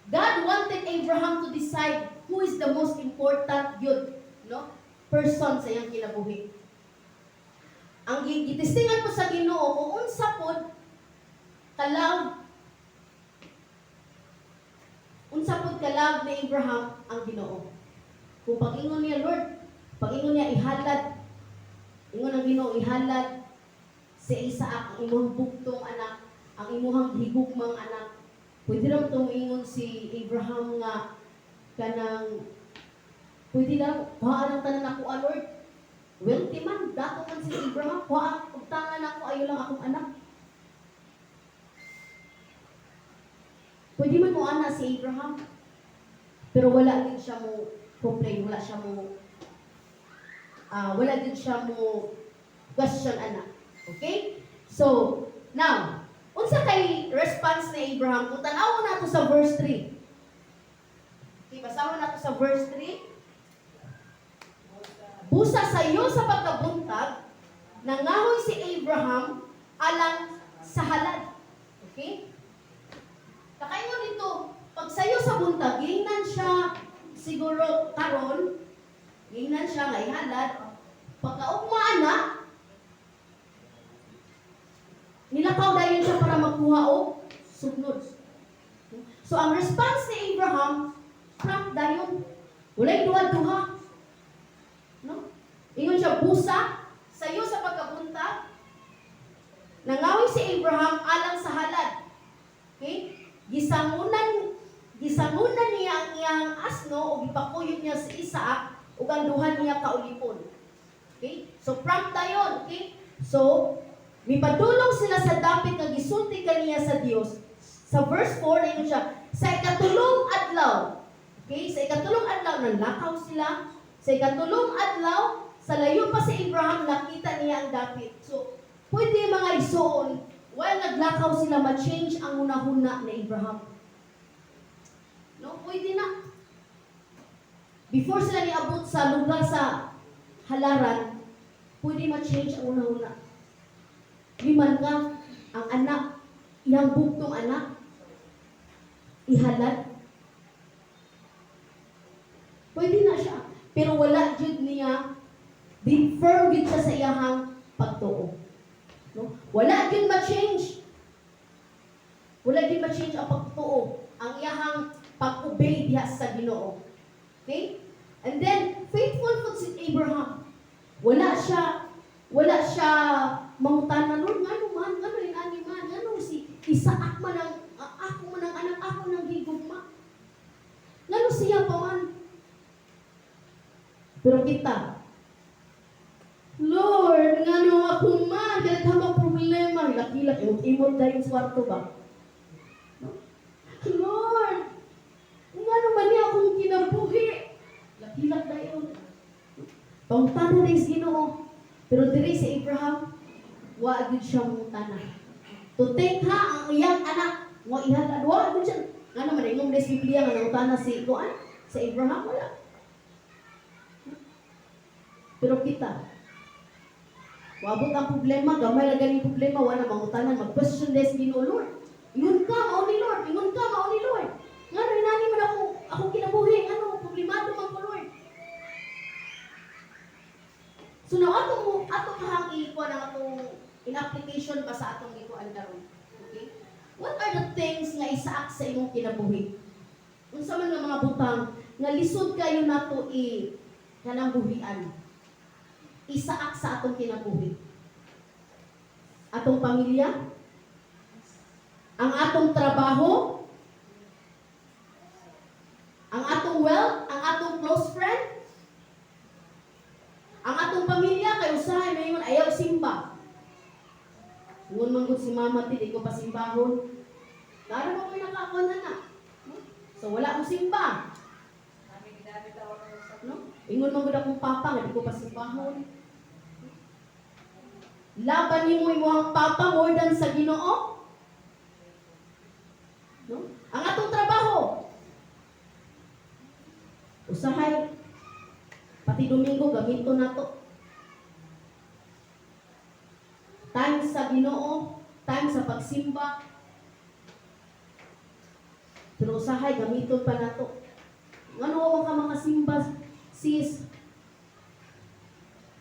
God wanted Abraham to decide who is the most important yun, no? Person sa iyang kinabuhi. Ang gitistingan po sa Ginoo kung unsa pod kalag ni Abraham ang Ginoo. Kung pag-ingon niya, Lord, pag-ingon niya ihalad, ingon ang Ginoo ihalad si Isaac, ang imuhang bugtong anak, ang imuhang higugmang anak. Pwede rin itong ingon si Abraham nga kanang pwede lang, kuhaan ang tanan ako, Lord. Wealthy man, dato man si Abraham, kuhaan, pagtangan ako, ayo lang akong anak. Pwede man mo ana si Abraham. Pero wala din siya mo complain, wala din siya mo question anak. Okay? So, now, unsa kay response ni Abraham? Kung tanawon nato sa verse 3. Okay, basahon nato sa verse 3. Busa sa iyo sa pagkabuntag, nangahoy si Abraham alang sa halad. Okay? Kakaingon dito, pag sa iyo sa buntag, gingnan siya siguro karon, gingnan siya nga ihalad, pagkaugma na, nilakaw dayon siya para magkuha o sugnod. So ang response ni Abraham, prompt dayon. Walay duha-duha. No? Ingon siya, busa, sa iyo sa pagkabuntag, nangawi si Abraham alang sa halad. Okay? Gisangunan niya ang iyang asno o gipakuyog niya si Isaac ug ang duha niya kaulipon. Okay? So prompt dayon, okay? So mipadulong sila sa dapit nga gisulti kaniya sa Dios. Sa verse 4 ingon siya, sa ikatulong adlaw. Okay? Sa ikatulong adlaw nanlakaw sila. Sa ikatulong adlaw, sa layo pa si Abraham nakita niya ang dapit. So pwede mga igsoon, while naglakaw sila ma-change ang hunahuna ni Abraham. No, pwede na. Before sila niabot sa lugar sa halaran, pwede ma-change ang hunahuna. Liman ka, ang anak, iyang bugtong anak, ihalad. Pwede na siya. Pero wala jud niya, firm jud siya sa iyahang pagtuo. No? Wala din ma-change. Wala din ma-change ang pagtuo, ang iyahang pag-obey diha sa Ginoo. Okay? And then faithful po si Abraham. Wala siya mangutanan, Lord, ngano man, ngano rin ani man, ngano si Isaac man ang ako man ang anak ako nang higugma. Ngano siya pa man. Pero kita, Lord, ngano ako man, kaya tama limot dahil sa kwarto ba? No? Lord, nga naman niya akong kinabuhi. Lakilak na yun. Pangutana na yung Ginoo. Pero diri si Abraham, wa agad siya mutana. To take ha ang iyang anak, wa ihatag, wa agad siya. Nga naman, ingong des Biblia nga nangutana si Kuan, sa Abraham, wala. Pero kita, wabot ang problema, gamay lang galing problema, wala mangutanan, mag-question des Ginoo, Lord. Ingon ka, mao ni Lord. Ingon ka, mao ni Lord. Nga no, inani man ako kinabuhi. Ano, problemado man ko, Lord. So now, ato kahang ikuha ng atong in-application pa sa atong ikuan karon. Okay? What are the things nga isaak sa imong kinabuhi? Unsa man nga mga butang nga lisod kayo nato kanang buhian. Isaak sa atong kinabuhi. Atong pamilya, ang atong trabaho, ang atong wealth, ang atong close friend, ang atong pamilya, kay usahay na yun, ayaw simba. Ngun manggod si mama, di ko pa simbahon. Laro mo may nakakuha na. So wala mo simba. No? Ingon manggod akong papa, nga di ko pa simbahon. Laban ni mo ang papa more than sa Ginoo. No? Ang atong trabaho. Usahay, pati Domingo, gamito na to. Time sa Ginoo, time sa pagsimba. Pero usahay, gamito pa na to. Ano ako ka mga simba, sis?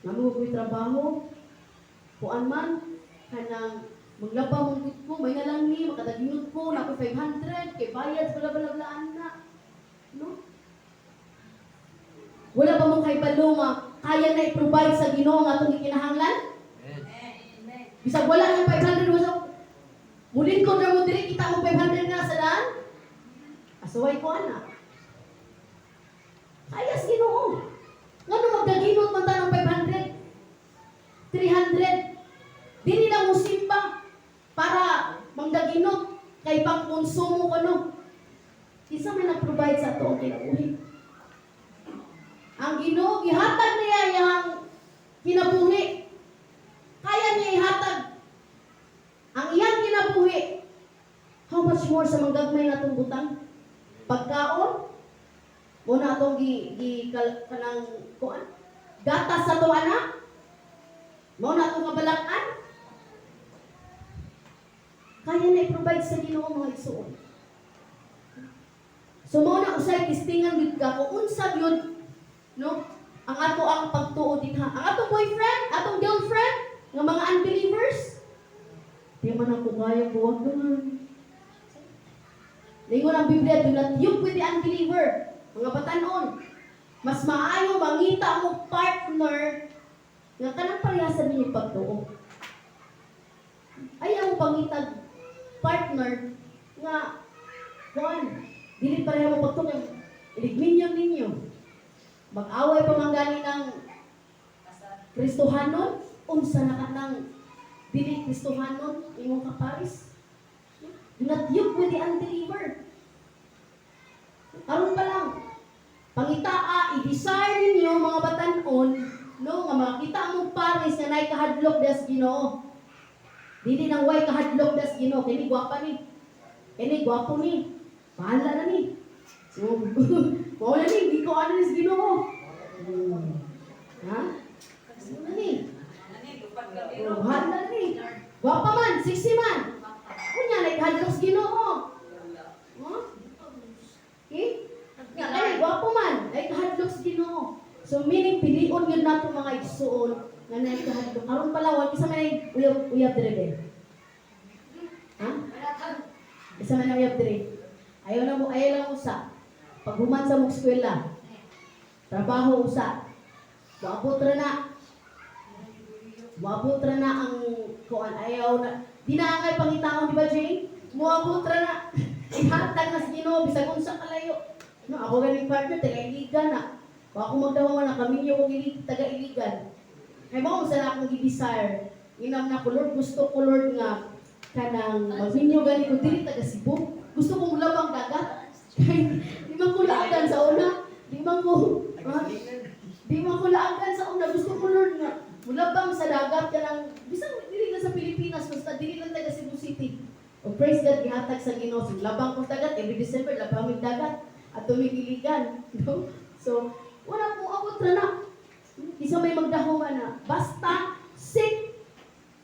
Namu ko'y trabaho, kuan man, kanang maglaba mong ko, may na lang ni, makadaginod ko, na ako 500, kay bayad, bala-bala-balaan na. No? Wala ba mong kay Paloma, kaya na i-provide sa Ginoo nga itong ikinahanglan? Bisag wala ng 500, wasap, mulin ko na mo diri, kita mo 500 na sa daan? Asuway ko, anak. Kaya sa Ginoo. Nga nung magdaginot man tayo ng 500, 300, di nila mo simba para mangdaginot kay pang-konsumo ko, no? Isa may nag-provide sa ito ang kinabuhi. Ang Ginoo, ihatag niya yung kinabuhi. Kaya niya ihatag ang iyang kinabuhi. How much more sa manggagmay na itong butang? Pagkaon, muna itong kanang kuan. Gatas sa itong anak, muna itong kabalakan. Kaya na i-provide sa Ginoo mga igsuon. So muna usay tistingan gid ka kung unsa yun, no? Ang ato ang pagtuo dinha. Ang atong boyfriend, atong girlfriend, nga mga unbelievers, di man ako kaya buwag doon. Lingon ang Biblia, do not yoke with the unbeliever. Mga batanon, mas maayo mangita mo partner nga kanang parehasan ninyo pagtuo. Ayaw mo pangitag partner nga kuan, dili pareha mo pagtuo, iligminyon ninyo. Mag-away pa man gani ng Kristohanon, unsa na kanang dili Kristohanon imong kaparis. Do not yoke with the unbeliever. Karon pa lang, pangitaa, i-desire ninyo mga batanon, no, nga makita mong paris nga nay kahadlok das Ginoo. Dili nang way kahadlok das Ginoo, kini gwapa ni. Kini gwapo ni. Bahala na ni. So, wala ni, di ko ano is Ginoo. Ha? Ano ni? Bahala na ni. Gwapa man, sexy man. Kunya nay kahadlok sa Ginoo. Ha? Okay? Nga kani gwapo man, ay kahadlok sa Ginoo. So meaning pilion yun nato mga igsuon nga nay kahadlok. Karon pala wala isa man uyab dire. Ha? Isa man uyab dire. Ayaw lang usa. Paghuman sa mong eskwela, trabaho usa. Wabot ra na. Wabot ra na ang kuan, ayaw na. Di na angay pangitaon, di ba, Jane? Muabot ra na. Ihatag na sa Ginoo bisag unsa kalayo. No, ako ganing partner taga-iligan na. Wa ako magdawa na kami yo kog taga-iligan. Ay mo sa akong gi-desire. Inam na ko, Lord, gusto ko, Lord, nga kanang magminyo gani ko dili taga Cebu. Gusto kong labang dagat. Kay di man ko laagan sa una. Di man ko laagan sa una. Gusto ko Lord nga mulabang sa dagat kanang bisang dili na sa Pilipinas basta dili lang taga Cebu City. O praise God gihatag sa Ginoo. So, labang ko dagat every December labang mig dagat at tumigiligan, no? So wala po abot ra na. Isa may magdahuman na basta seek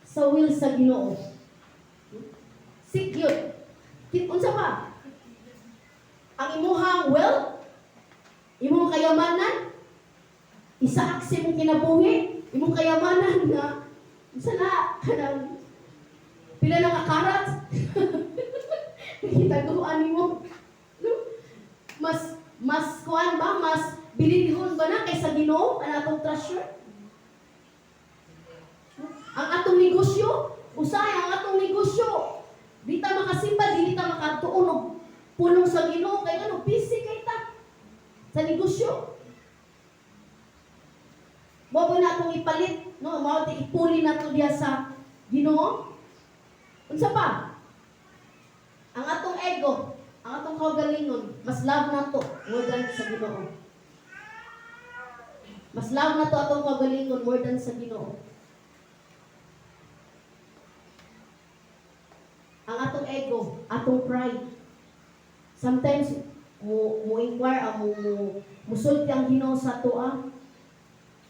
sa will sa Ginoo. Seek yun. Unsa pa? Ang imuhang wealth, imong kayamanan, isaak sa imong kinabuhi, imong kayamanan na unsa na kanang pila na ka karat. Nakitaguan nimo. No? Mas kuan ba? Mas bilihon ba na kaysa Ginoo ang atong treasure? Ang atong negosyo, usahay ang atong negosyo. Di ta makasimba, di ta makatuon og pulong sa Ginoo kay ano busy kay ta sa negosyo. Mo ba natong ipalit, no? Mao ti ipuli nato diha sa Ginoo. Unsa pa? Ang atong ego, ang atong kaugalingon, mas love nato more than sa Ginoo. Mas love nato atong kaugalingon more than sa Ginoo. Ang atong ego, atong pride. Sometimes mo inquire mo musulti ang Ginoo sa toa.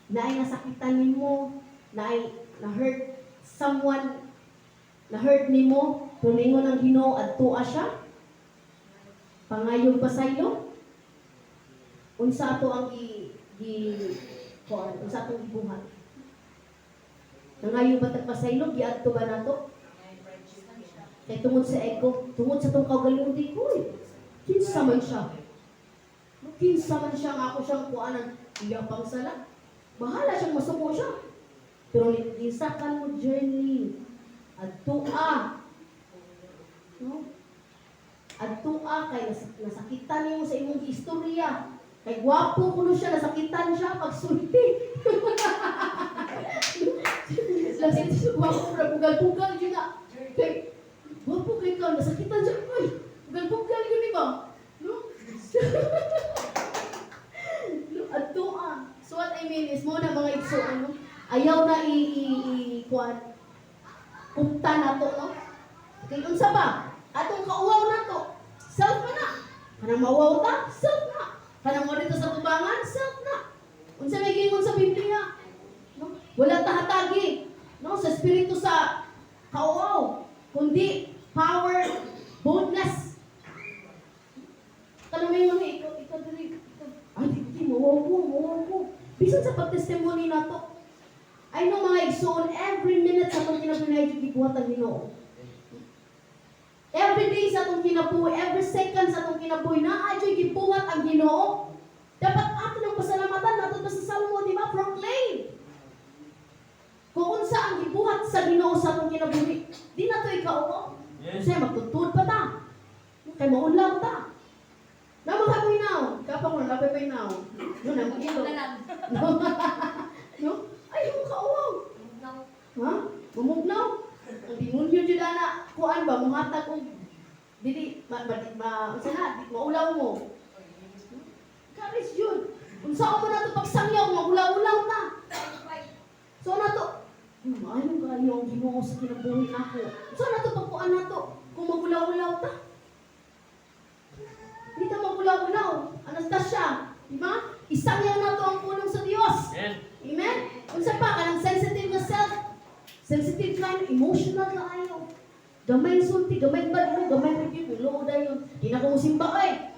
Naay nasakitan nimo, naay na-hurt someone, na-hurt nimo, tumingon ang Ginoo adtoa siya. Pangayong pasaylo. Unsa ato ang unsa atong gibuhat? Nangayo ba pasaylo giadto ba nato? Kaya tungod sa ego, tungod sa itong kaugalingon di ko kinsa man siya. Kinsa man siya nga ako siyang kuanan, iyapang sala. Bahala siyang masuko siya. Pero isa ka mo journey. Adtua. No? Adtua kay nasakitan niyo sa imong istorya. Kay gwapo kuno siya, nasakitan siya pagsulti. Lasin siya gwapo, bugal-bugal yun na. Kay gwapo kay ka, nasakitan siya. Ay, bugal-bugal yun, di ba? No? Adtua. So what I mean is, mo na mga igso, ano? Ayaw na kuan kumta na to, no? Kaya unsa ba? Atong kauwaw na to. Self na. Kanang mawaw ta, self na. Kanang mo dito sa tubangan, self na. Unsa may gingon sa Biblia? No? Wala tahatagi. No? Sa espiritu sa kauwaw. Kundi power, boldness. Kanang may mga ikaw dili. Ay, di mawaw ko. Bisan sa pagtestimony na to. I know mga igsoon, every minute sa itong kinabuhi, gibuhat ang Ginoo. Every day sa itong kinabuhi, every second sa itong kinabuhi, naadyo'y gibuhat ang Ginoo. Dapat ato ng pasalamatan nato sa Salmo, di ba? Proclaim. Kung unsa ang gibuhat sa Ginoo sa itong kinabuhi, di na ito ikaw. Kasi magtutud pa ta. Kay maunlaw ta. Naman ka ko inaw. Kapag mo, napay ko inaw. No, naman ilo. No? Ay, yung kauwaw. Ha? Mamugnaw? Ang demonyo dyan na, kuan ba, muhatag kong, maulaw mo. Karis yun. Kung saan mo na ito pagsangyaw, maulaw-ulaw na. So na ito, ayun ka, yung Ginoo sa kinabuhi ako. So na ito, pagkuan na ito, kung magulaw-ulaw ta. Hindi ta magulaw-ulaw. Anastasia, di ba? Isangyaw na ito ang pulong sa Diyos. Amen? Unsa pa, kanang sensitive na self. Sensitive kayo, emotional na kayo. Gamay sulti, gamay badlo, gamay review, ulo dayon. Di na ko musimba kay.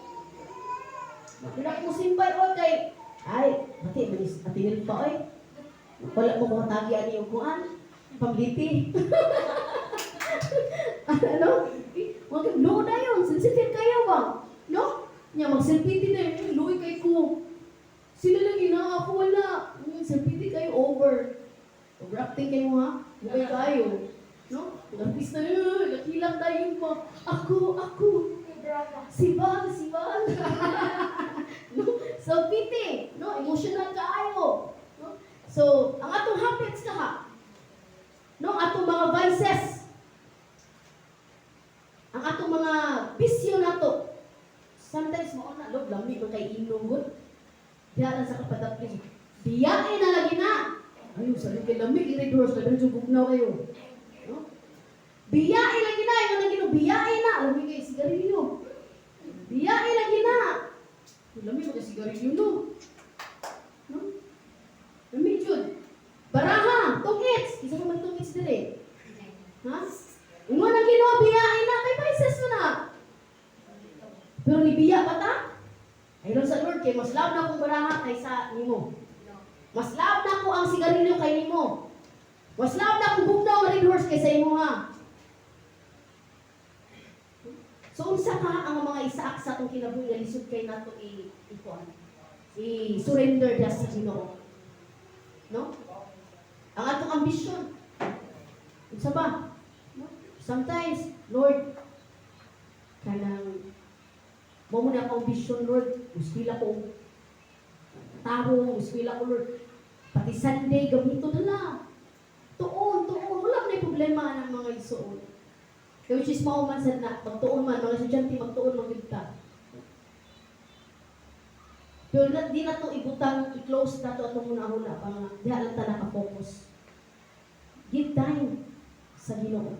Di na ko musimba kay. Ay, mati, manis, atingin pa oy. Wala mo kung tagi ani yung kuan. Pagliti. Ano? Wag ulo dayon, sensitive kayo ba? No? Nya magselfie na yun, luwi kay ko. Sila lang ako wala. Selfie kayo over. Overacting kayo ha? Bukay kayo. No? Lapis na yun. Nakilang tayo pa. Ako. Si Val. No? Selfie. No? Emotional kaayo. No? So, ang atong habits ka ha. No? Atong mga vices. ang atong mga bisyo nato. Sometimes mo na log lami ko kay inugod. Diya lang sa kapadapin. Biyain na lagi na. Ayun, sa kay lami i-read doors na medyo bugnaw kayo. No? Biyain lagi na, yung lagi no, biyain na. Lami kay sigarilyo. Biyain lagi na. Lami ko kay sigarilyo no. No? Lami jud. Baraha, tungits. Isa mo man tungits dire. Ha? Ingon ang Ginoo biyain na kay paises mo na. Pero ni biya pa ta? Ay lang sa Lord kay mas love na akong baraha kaysa nimo. Mas love na ako ang sigarilyo kay nimo. Mas love na akong bugnaw nga red horse kaysa imo ha. So unsa ka ang mga isaak sa atong kinabuhi nga lisod kay nato i-surrender dia sa Ginoo. No? Ang atong ambisyon. Unsa ba? Sometimes, Lord, kanang mo muna akong vision, Lord. Muskwila ko. Taro, muskwila ko, Lord. Pati Sunday, gamito na lang. Tuon. Wala na problema ng mga isuon. Kaya which is mauman sa na, magtuon man, mga estudyante, magtuon man yun ka. Pero di na ito ibutang, i-close na ito atong muna-hula, para diha lang ta naka-focus. Give time sa Ginoo.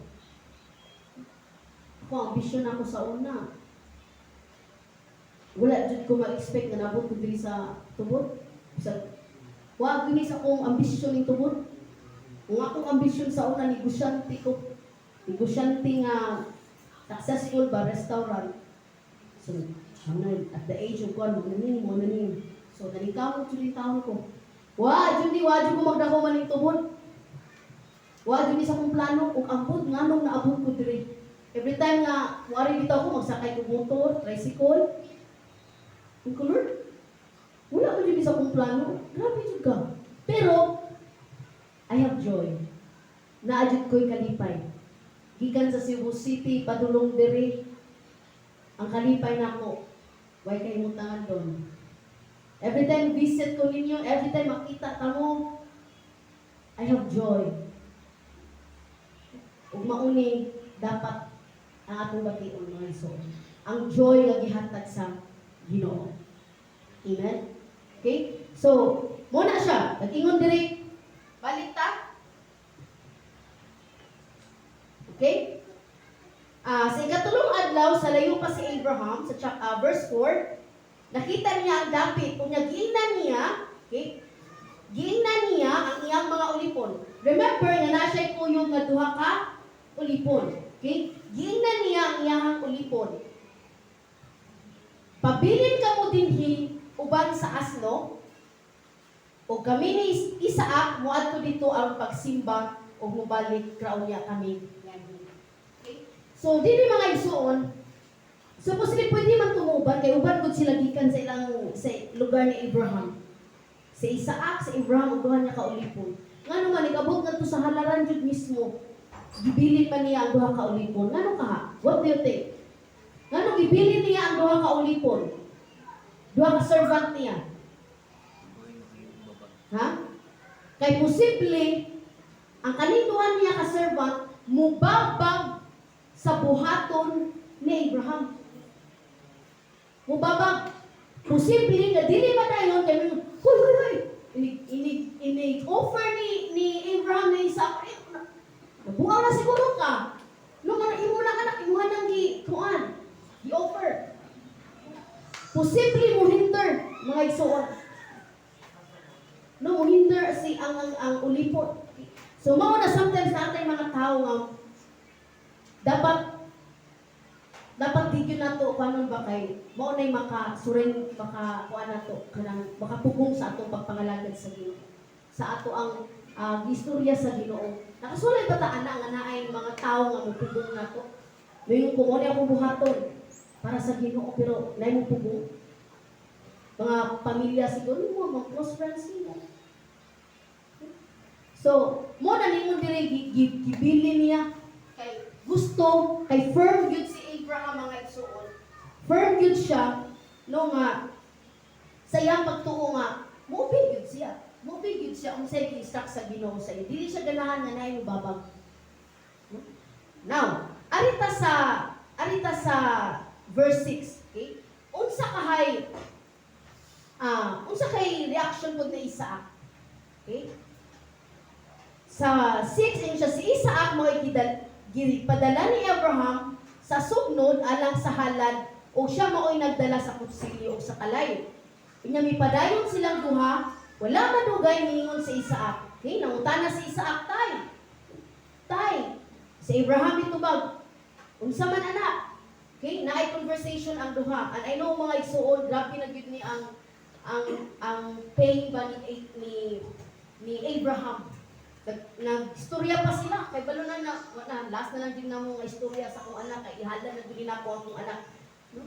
Ako, ang vision ako sa una. Wala dyan ko ma-expect na nabot ko diri sa tubod. Wag gini sa akong ambisyon ng tubod. Kung akong ambisyon sa una, negosyante ko. Negosyante nga successful ba restaurant. So, at the age of 1, mo nanin. So, nalikaw ko yung taon ko. Wag ko magdako man ng tubod. Wag yun sa akong plano. Kung ambot, nga nung naabot ko diri. Every time nga, wari dito ako, magsakay ko motor, tricycle. Ang Lord, wala ko dito sa akong plano. Grabe dyan ka. Pero, I have joy. Naadjud ko'y kalipay. Gikan sa Cebu City, padulong diri. Ang kalipay na ako. Why kayo mutangan doon? Every time visit ko ninyo, every time makita ka mo, I have joy. Ug mauni, dapat ang atong bation mga iso. Ang joy nga gihatag sa Ginoo. Amen? Okay? So, muna siya. Nag-ingon diri. Balik ta. Okay? Sa ikatulong adlaw, sa layo pa si Abraham, sa verse 4, nakita niya ang dapit. Kung giingnan niya, okay? Giingnan niya ang iyang mga ulipon. Remember, nga na siya'y kuyog nga duha ka ulipon. Okay? Giingnan niya ang iyang ulipon. Pabilin ka mo dinhi uban sa asno, o kami ni Isaak, muadto dito ang pagsimba, o mubalik kraon niya kami. Okay? So, dili mga isuon, supposedly pwede man tumuban, kay uban gud sila gikan sa lugar ni Abraham. Si Isaak, si Abraham, uguhan niya kaulipon. Nga naman, ikabot nga to sa halaran jud mismo. Gibilin pa niya ang duha ka ulipon. Ngano ka ha? What do you think? Ngano gibilin niya ang duha ka ulipon? Duha ka servant niya. Ha? Kay posible ang kaninduhan niya ka servant mubabag sa buhaton ni Abraham. Mubabag. Posible nga dili ba dayon kay huy. Ini-offer ni Abraham na Isaac. Nabuang na siguro ka. Nung imo na anak, imuhan ng i-offer. Posible mo hinder, mga igsoon. No, mo hinder si ang ulipon. So, mao na sometimes natay mga tao nga dapat dito na to paano ba kay mao nay makasuren kuan nato kanang makapugong sa atong pagpangalagad sa Ginoo. Sa ato ang istorya sa Ginoo. Nakasulay ba ta ana nga naay mga tao nga mupugong nato? Mayon ko mo akong buhaton para sa Ginoo pero nay mo pugong. Mga pamilya siguro mo, mga close friends nimo. So, mo na ningon diri gibili niya kay gusto kay firm gyud si Abraham mga igsuon. Firm gyud siya no nga sa iyang pagtuo nga mobile gyud siya. Mobile gyud siya unsay gi-instruct sa Ginoo sa iya. Dili siya ganahan nga naay babag. No? Now, arita arita sa verse 6, okay? Unsa kay reaction pud ni Isaac. Okay? Sa 6 in siya si Isaac mo gipadala ni Abraham sa sugnod alang sa halad o siya mao'y nagdala sa kutsilyo o sa kalayo. Inya mipadayon silang duha, wala madugay niingon si Isaac. Okay, nangutana si Isaac tay. Si Abraham itubag, unsa man anak? Okay, naay conversation ang duha. And I know mga igsuon, grabe na gyud ni ang pain ba ni Abraham. Nagstorya pa sila kay balo na last na lang din namo nga istorya sa akong anak kay ihala na gyud nako akong anak. No?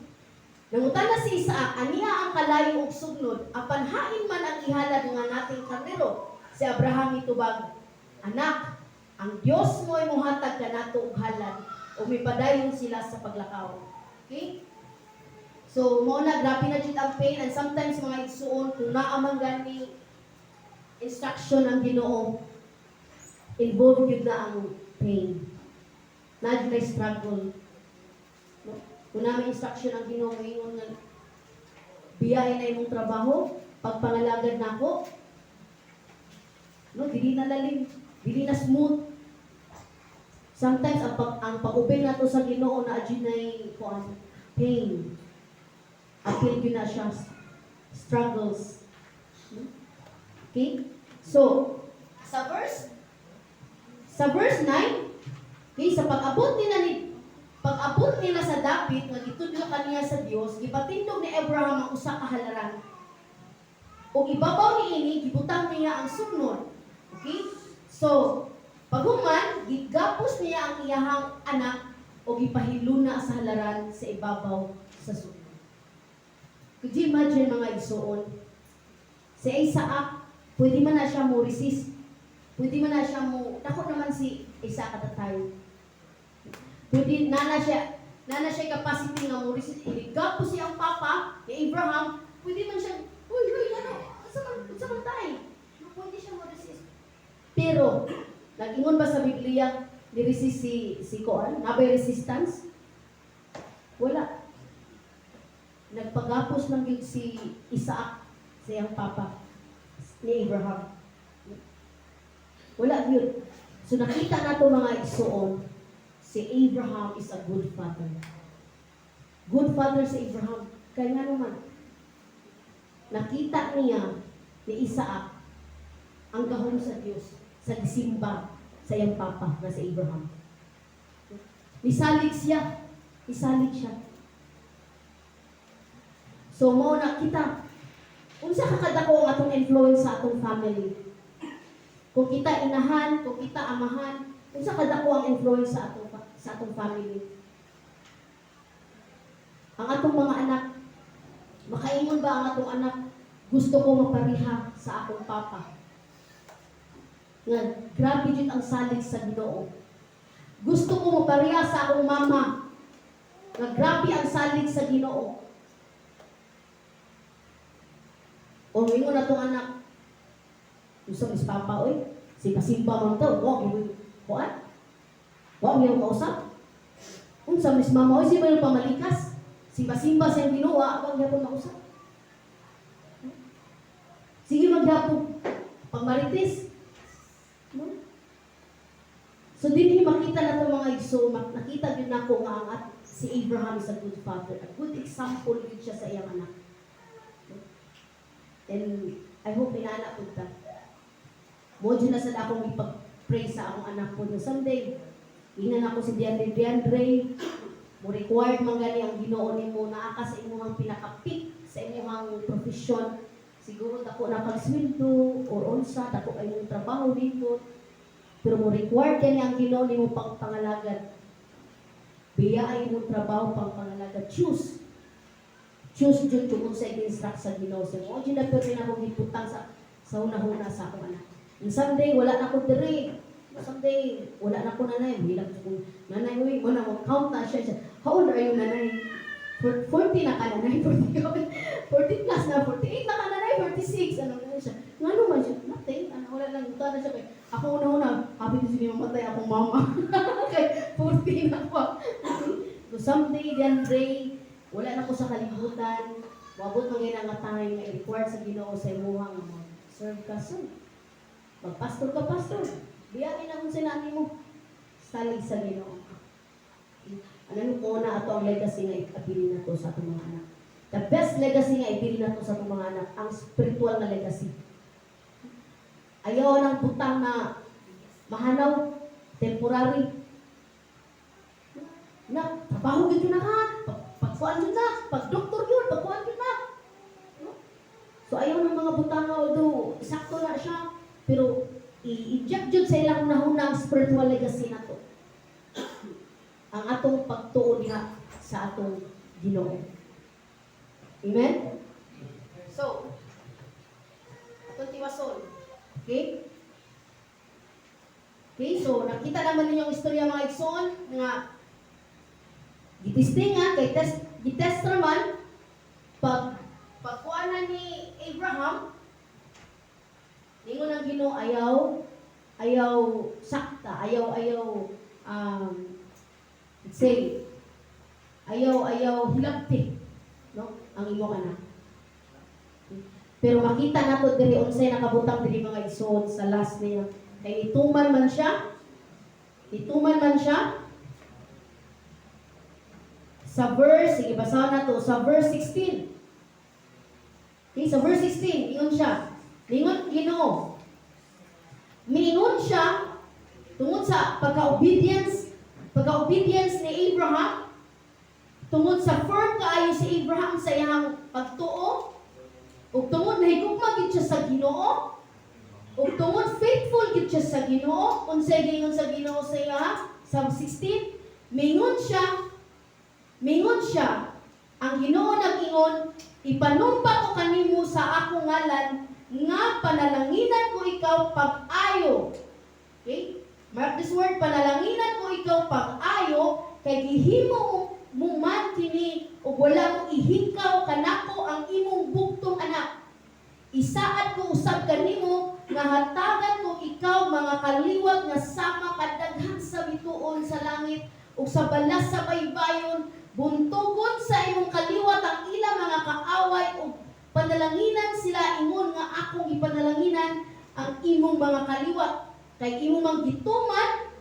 Nangutana si Isaac, aniya ang kalayo ug sugnod, apan hain man ang ihalad nga nating karnero. Si Abraham itubag, anak, ang Dios mo ay muhatag kanato og halad o mipadayon sila sa paglakaw. Okay? So, mo na grabe na jud ang pain and sometimes mga igsuon kung naaman gani instruction ang Ginoo, involved yun na ang pain. Na jud struggle. No? Kung namin instruction ang Ginoo ingon nga biyahe na imong trabaho, pagpangalagad nako. No, dili na lalim, dili na smooth. Sometimes ang pag-obey nato sa Ginoo na adjud nay pain. Apil yun na siya, struggles. Okay? So, sa verse 9, okay, sa pag-abot nila sa dapit nga gitudlo kaniya sa Dios, gipatindog ni Abraham ang usa ka halaran. O ibabaw niini gibutang niya ang sugnod. Okay? So, paghuman gigapos niya ang iyahang anak o gipahiluna sa halaran sa ibabaw sa sugnod. Could you imagine mga igsuon? Si Isaac, pwede man na siya mo resist. Pwede man na siya mo, takot naman si Isaac at the time. Pwede, nana siya capacity nga mo resist. Iligapo siya ang papa, ni Abraham, pwede man siya, uy, asa man tayo? Pwede siya mo resist. Pero, nag-ingon ba sa Biblia, ni-resist si Koan? Nabay resistance? Wala. Nagpagapos lang yun si Isaac sa iyang papa ni Abraham. Wala yun. So nakita nato mga igsuon, si Abraham is a good father. Good father si Abraham. Kaya nga naman, nakita niya ni Isaac ang gahom sa Diyos, sa gisimba sa iyang papa na si Abraham. Isalig siya. So, mao na kita. Unsa ka kadako ang atong influence sa atong family? Kung kita inahan, kung kita amahan, unsa kadako ang influence sa atong family? Ang atong mga anak, makaingon ba ang atong anak, gusto ko mapariha sa akong papa? Nga, grabe jud ang salig sa Ginoo. Gusto ko mapariha sa akong mama. Nga, grabe ang salig sa Ginoo. O ingon na itong anak, gusto mis papa, oy, si pasimba man to, wag yung kausap. Unsa mis mama, oy, si ba yung pamalikas? Si pasimba sa yung ginawa, wag yung mausap. Sige maghapon, pagmaritis. No? So, din makita na itong mga igso, nakita din ako nga si Abraham is a good father. A good example din siya sa iyang anak. And I hope inaanak po ta. Mojo na sa akong ipag-pray sa akong anak po. Someday, inan ako si Diandre, mo required man gani ang Ginoo nimo naa ka sa imong pinaka-peak sa imong profession. Siguro dako na pag-sweldo or unsa, dako ay imong trabaho dito. Pero mo required gani ang Ginoo nimo pang pangalagad. Biya ay imong trabaho pang pangalagad. Choose jud kung sa i-instruct sa Ginoo sa mo. Diyan na pero na akong giputang sa una-una sa akong anak. And someday, wala na ko diri. Someday, wala na ko nanay. Bilang ko, nanay, uy, mo na, count na siya. How old are you, nanay? 40 na ka, nanay. 40 plus na, 48 na ka, nanay, 46. Ano na siya? Nga naman siya, nothing. Wala lang, uta na siya. Ako una-una, happy to sige mamatay akong mama. Okay, 40 na pa. So ni Dian Ray, wala na ko sa kalibutan. Wabot mo ngayon ang time na i-require sa Ginoo sa imuhang serve ka soon. Magpastor ka, pastor. Biyakin na kung sinani mo. Salig sa Ginoo. Ano mo na ato ang legacy nga ipili na to sa atong mga anak. The best legacy nga ipili na to sa atong mga anak, ang spiritual na legacy. Ayaw ng butang na mahanaw, temporary. Na, trabaho gito na ka, pagkuhan yun na, pag-doktor yun, pagkuhan yun na. So ayaw ng mga butang nga, although sakto na siya, pero i-inject yun sa ilang nahunang spiritual legacy na to. Ang atong pagtuon nga sa atong Ginoo. Amen? So, atong tiwason. Okay? Okay, so nakita naman ninyo ang istorya mga igsoon nga gitistingan kay gitest naman pagkuanan ni Abraham ningon ang Ginoo ayaw sakta, ayaw let's say ayaw hilabti, no, ang imong anak. Pero makita nato diri unsay nakabutang diri mga igsoon sa last niya. Kay ituman man siya sa verse, sige basahan na to, sa verse 16. Okay, sa verse 16, ingon siya. Lingon Ginoo. Mingon siya tungod sa pagka-obedience ni Abraham, tungod sa firm kaayo si Abraham sa iyang pagtuo, ug tungod nahigugma gid siya sa Ginoo, ug tungod faithful gid siya sa Ginoo. Unsay gingon sa Ginoo sa iya? Sa 16, mingon siya, ang Ginoo nag-ingon, ipanumpa ko kanimo sa akong ngalan nga panalanginan ko ikaw pag-ayo. Okay? Mark this word, panalanginan ko ikaw pag-ayo, kay gihimo mo man kini ug wala mo ihingkaw kanako ang imong bugtong anak. Isaad ko usab kanimo nga hatagan ko ikaw mga kaliwat nga sama kadaghan sa bituon sa langit ug sa balas sa baybayon, buntugon sa imong kaliwat ang ilang mga kaaway ug panalanginan sila ingon nga akong ipanalanginan ang imong mga kaliwat. Kay imong manggituman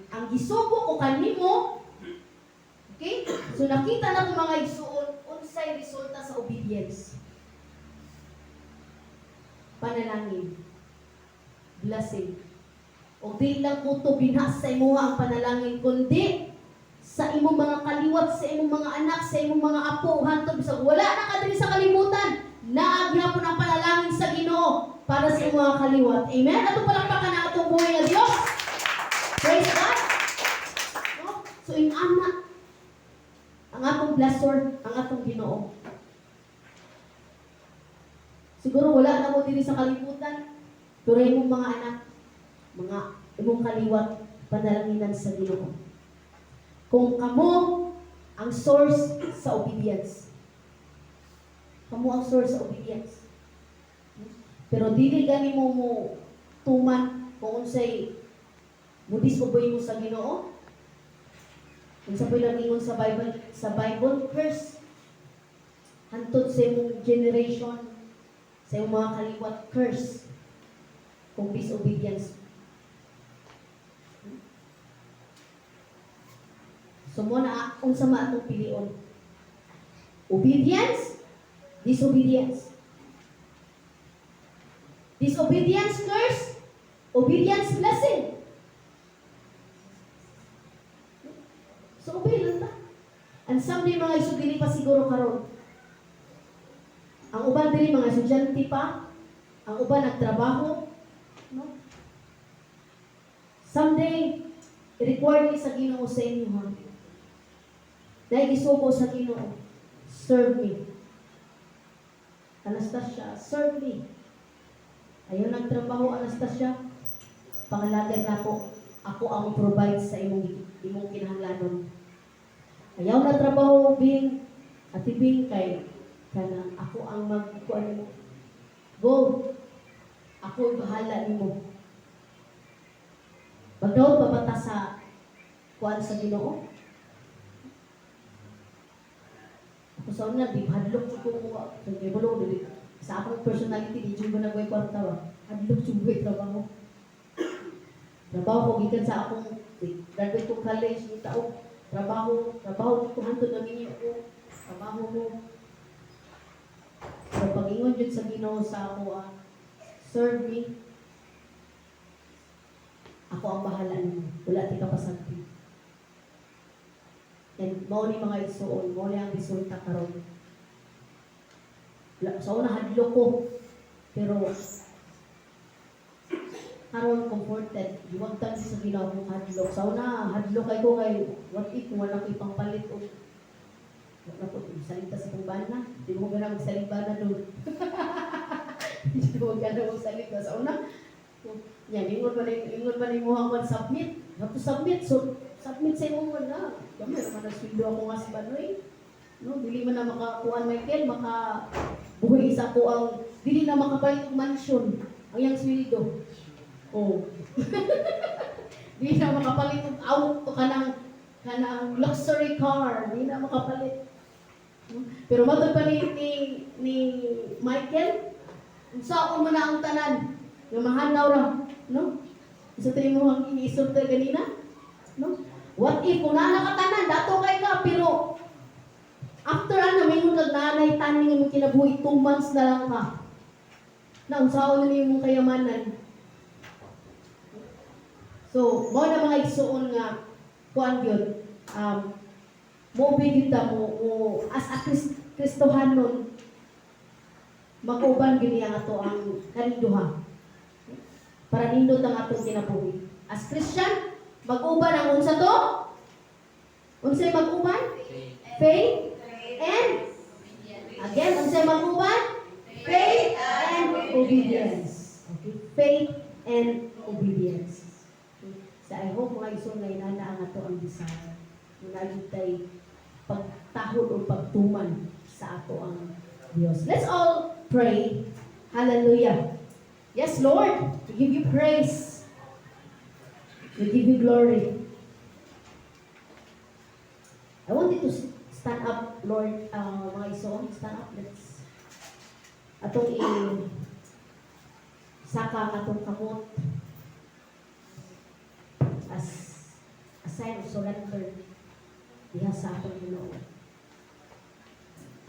ang gisugo ko kanimo. Okay? So nakita na ko mga igsuon unsay resulta sa obedience. Panalangin. Blessing. O di lang ko to binas sa imo ang panalangin, kundi sa imong mga kaliwat, sa imong mga anak, sa imong mga apo, hantod sa wala na kadiri sa kalibutan. Naagyapon ang panalangin sa Ginoo para sa imong mga kaliwat. Amen? Ato palakpakan na atong buhay nga Dios. Praise God. No? So in anak ang atong blessor, ang atong Ginoo. Siguro wala na mo diri sa kalibutan, pero imong mga anak, mga imong kaliwat, panalanginan sa Ginoo. Kung kamo ang source sa obedience. Kamo ang source sa obedience. Pero dili gani mo tuman kung unsay mudis mo sa Ginoo. Kung sa pinag-ingon sa Bible, curse. Hantod sa imong generation, sa imong mga kaliwat, curse. Kung disobedience. So mo na unsa man atong pilion. Obedience, disobedience. Disobedience curse, obedience blessing. So obey lang ta. And someday mga iso dili pa siguro karon. Ang uban dili mga estudyante pa, ang uban nagtrabaho, no? Someday i-require ni sa Ginoo sa inyo ha. Dahil isuko sa Ginoo, serve me. Anastasia, serve me. Ayaw nagtrabaho, Anastasia. Pangalagan na ako ang provide sa imong kinahanglanon. Ayaw na trabaho, Bing, Ate Bing, kay kana ako ang magkuan mo. Go. Ako bahala nimo. Pagdaw pabata sa kuan sa Ginoo. sa una, di hadlok ko so di bulo dili sa akong personality di jud ko nagway kwarta ba. Hadlok jud ko trabaho. Trabaho ko gikan sa akong graduate ko college ni tao. Trabaho ko hantod na minyo ko. Trabaho mo. So pag-ingon jud sa Ginoo sa ako serve me. Ako ang bahala nimo. Wala ti ka pasagpi. And mao ni mga igsoon, mao ni ang resulta karon. Sa una hadlok ko, pero karon comforted. Iwag tan sa Ginoo kong hadlok. Sa una hadlok kay ko kay what if kung wala ko'y pangpalit o wala po salita sa kumbana. Di mo gana magsalita doon. Di mo gana magsalita sa una. Yan, ingon pa ni mo hanggang submit. Have to submit. So, submit sa imo na. Kami naman nagsildo ako nga si Banoy. No, dili man na makakuan Michael, makabuhi isa ko ang dili na makapalit og mansion ang yang sweldo. Oh. Dili na makapalit og auto kanang luxury car, dili na makapalit. No? Pero matod pa ni Michael, unsaon man na ang tanan, yung mahanaw ra, no? Isa tayo mo ang iniisulta ganina, no? What if kung nanakatanan, dato kay ka, pero after may kag nanay taning mo kinabuhi 2 months na lang ka. Na unsaon na nimo kayamanan. So, mo na mga igsuon nga kuan gyud mo bigita mo as a Kristohanon makuban gini ang ato ang kaniduha. Para nindot ang atong kinabuhi. As Christian, mag-uban ang unsa to? Unsay mag-uban? Faith and again, unsay mag-uban? Faith and obedience. Okay, faith and obedience. Okay. So I hope mga iso nga inana ang ato ang desire. Muna tay pagtahod o pagtuman sa ato ang Dios. Let's all pray. Hallelujah. Yes, Lord, we give you praise. We give you glory. I want you to stand up, Lord, mga iso. Stand up, let's. Atong saka atong kamot as a sign of surrender diha sa atong Ginoo.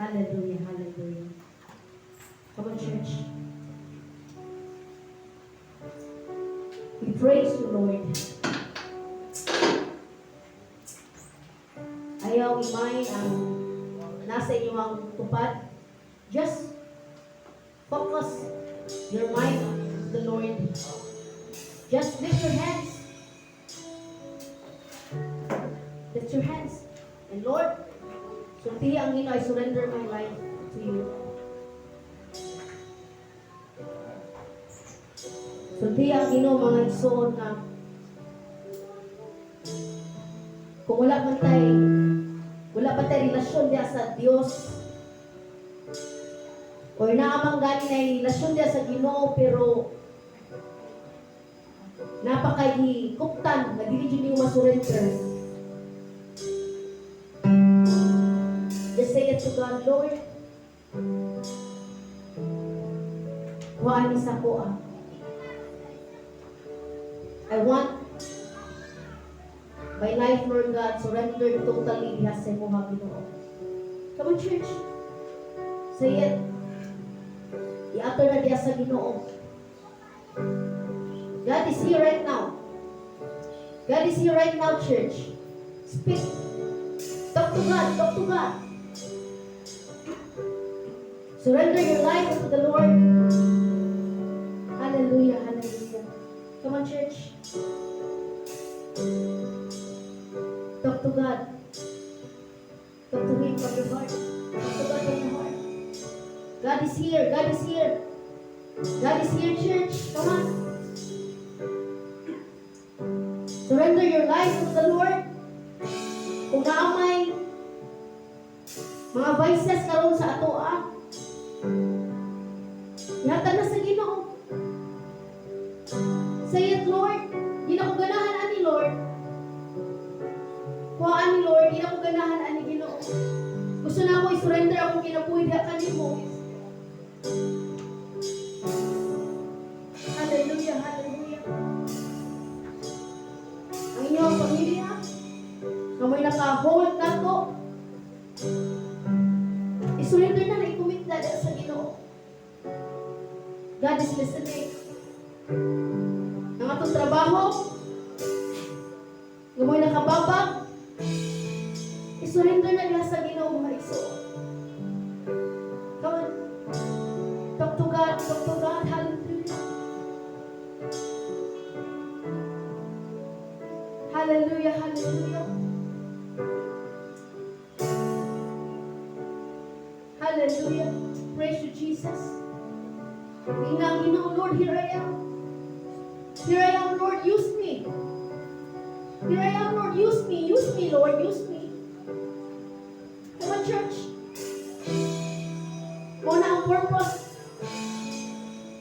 Hallelujah, hallelujah. Come on, church. We praise you, Lord. Ayaw imay ang nasa inyong tupad. Just focus your mind on the Lord. Just lift your hands. Lift your hands. And Lord, sultihi ang ino, I surrender my life to you. Sultihi ang ino, mga igsoon na kung wala pa tayo relasyon diya sa Dios o naamang gani na relasyon diya sa Ginoo pero napakahiguptan na dili dyan yung masurrender. Just say it to God, Lord, kuhaan isa ko I want my life, Lord God, surrendered totally diha sa imo Ginoo. Come on, church. Say it. Iato na diha sa Ginoo. God is here right now. God is here right now, church. Speak. Talk to God. Talk to God. Surrender your life to the Lord. Hallelujah. Hallelujah. Come on, church. Talk to God. Talk to Him from your heart. Talk to God from your heart. God is here. God is here. God is here, church. Come on. Surrender your life to the Lord. Kung naamay mga vices karon sa atoa, ihatag na sa Ginoo. Say it, Lord. Di na ko ganahan ani, Lord. Kuhaan ni Lord, di na ko ganahan ani Ginoo. Gusto na ako i-surrender akong kinabuhi diha kanimo. Hallelujah, hallelujah. Ang inyong pamilya, kamoy naka-hold na to. I-surrender na i-commit na dyan sa Ginoo. God is listening. Ang atong trabaho, kamoy nakababag, i-surrender na dyan sa Ginoo mga iso. Come on. Talk to God, talk to God. Hallelujah. Hallelujah, hallelujah. Hallelujah. Praise you, Jesus. Tingnan, Ginoo, Lord, here I am. Here I am, Lord, use me. Here I am, Lord, use me. Use me, Lord, use me. Come on, church. Muna ang purpose.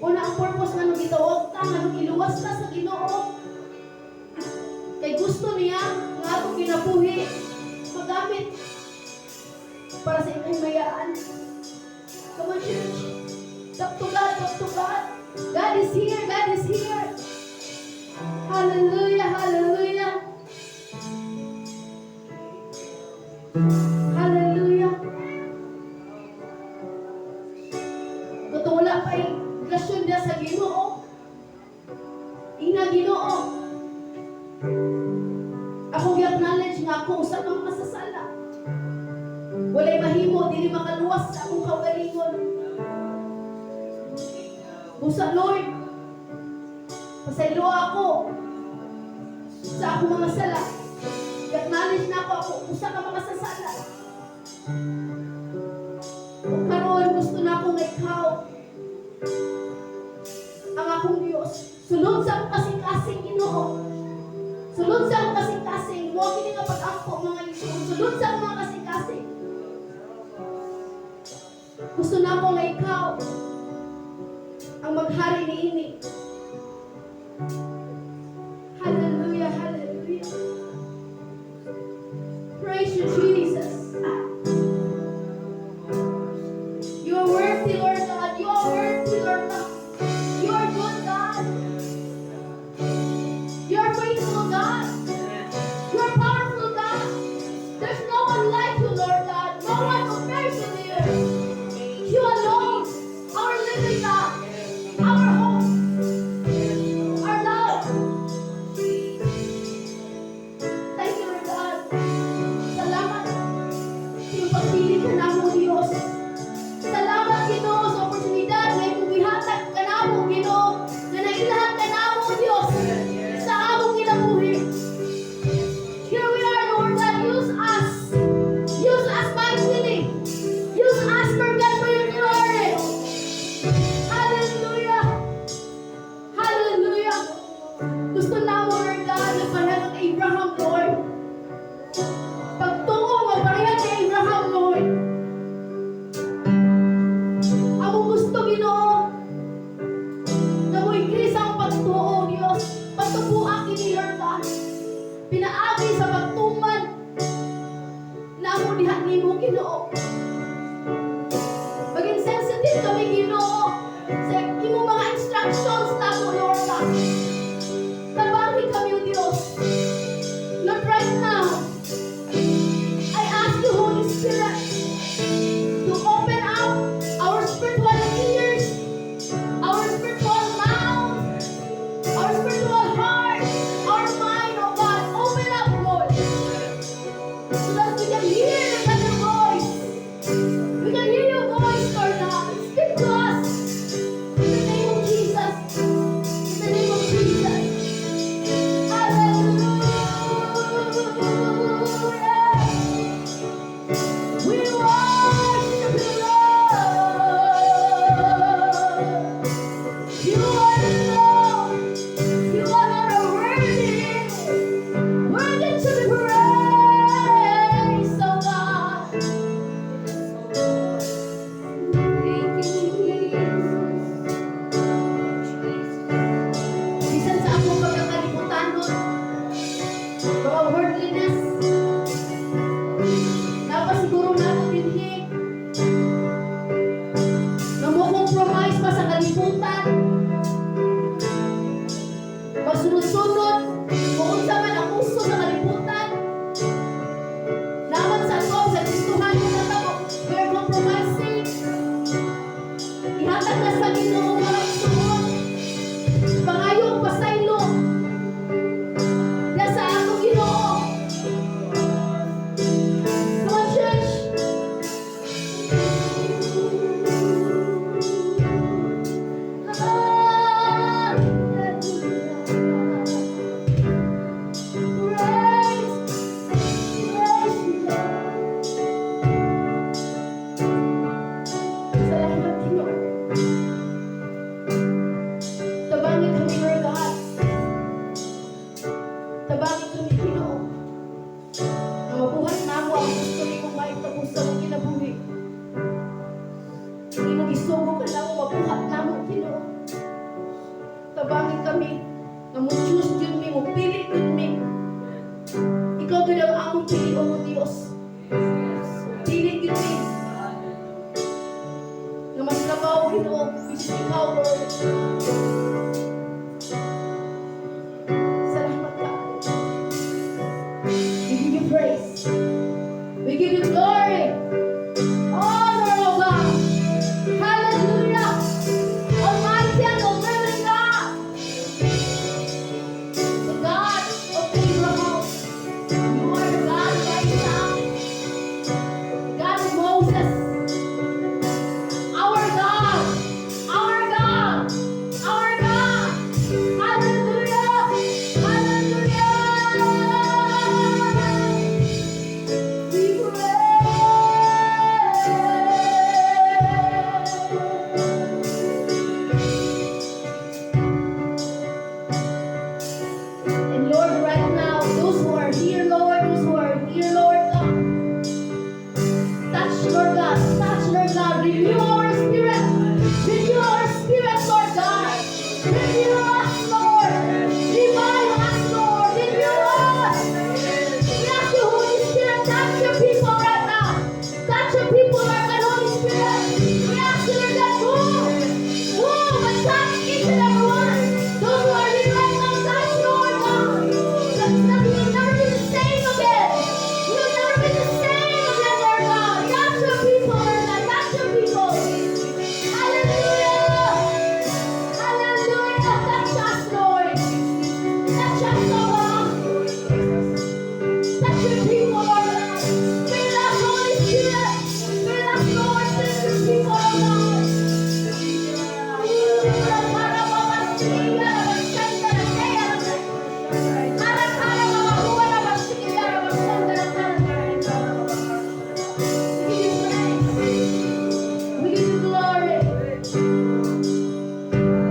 Muna ang purpose nga nung gitawag ta, nga nung iluwas ta sa Ginoo. Kay gusto niya nga itong kinabuhi magamit para sa inyong mayaan. Come on, church. Talk to God, talk to God. God is here, God is here. Hallelujah, hallelujah. Hallelujah. Kung wala kay relasyon niya sa Ginoo, ina Ginoo, ako i-acknowledge nga ako sa mga masasala. Walay mahimo, dili makaluwas sa akong kaugalingon. Busa, Lord, pasaylo ako sa akong mga sala. I-acknowledge na ako usa ka makasasala. O karon gusto na akong ikaw ang akong Diyos. Sunod sa akong kasing-kasing, Ginoo. Sunod sa akong kasing-kasing. Huwag kini nga pag-ampo mga Ginoo. Sunod sa akong mga kasing-kasing. Gusto na akong na ikaw ang maghari ni ini. Hallelujah, hallelujah. Praise you, Jesus. You are worthy, Lord God. You are worthy, Lord God. You are good, God. You are faithful, God. You are powerful, God. There's no one like you, Lord God. No one compares with you. You alone, our living God, our hope, our love. Thank you, Lord God. Salamat sa iyong pagpili ka namong Diyos. Salamat, Ginoo, sa oportunidad na ibubihatag ka namong Ginoo, na nailahan ka namong Diyos sa among kinabuhi. Here we are, Lord God. Use us. Use us mightily. Use us, Lord God, for your glory. Hallelujah. Hallelujah. Gusto na mo, Lord God, na parehas kay Abraham, Lord. Pagtungo mo, parehas kay Abraham, Lord. Ako gusto, Ginoo, na mo increase ang pagtuo, Diyos. Pagtubuan kini, Lord God. Pinaagi sa pagtuman na mo diha nimo, Ginoo. Maging sensitive kami, Ginoo, sa imong mga instructions na mo, Lord God. Tabangin kami, O Diyos. Lord, right now, I ask you, Holy Spirit, to open up our spiritual ears, our spiritual mouth, our spiritual heart, our mind, oh God. Open up, Lord, so that we can hear your voice. ikaw, Lord. Salamat ka. We give you praise. We give you glory. Honor, O God. Hallelujah. Almighty and all-living God. The God of Abraham. You are the God of Isaac. The God of Moses. Our God. Our God. Our God. Hallelujah. Hallelujah. We And Lord, right now, those who are here, Lord, touch, Lord God, renew our spirit, Lord God, renew us, Lord, revive us, Lord, renew us. We ask you, Holy Spirit, touch your people right now, touch your people, Lord God, Holy Spirit. We ask you, Lord God, move and touch each and every one. Those who are here right now, touch, Lord God. That we will never be the same again. We will never be the same again, Lord God. Touch your people, Lord God. Touch your people. Hallelujah. Hallelujah. Touch us, Lord. Touch us, Lord. Touch your people, Lord God. Fill us, Holy Spirit. Fill us, Lord. Fill your people, Lord God. We give you glory.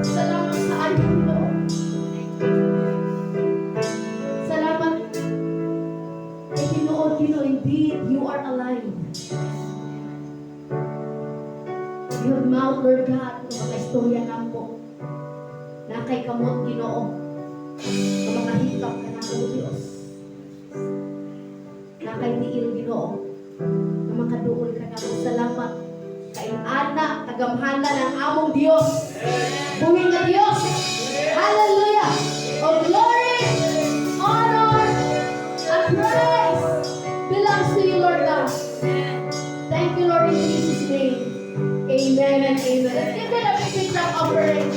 Salamat sa ayon, Lord. Salamat kay Ginoo, indeed, you are alive. Your mouth, Lord God, ng mga istorya na po, na kay kamot, Ginoo, ng mga hitap ka na po, Diyos. Na kay tiil, Ginoo, na makaduol ka na po. Salamat kay anak, tagamhana ng among Diyos. Buhin na Diyos. Hallelujah. Of glory, honor, and praise belongs to you, Lord God. Thank you, Lord, in Jesus' name. Amen and amen. Let's give them a big clap offering.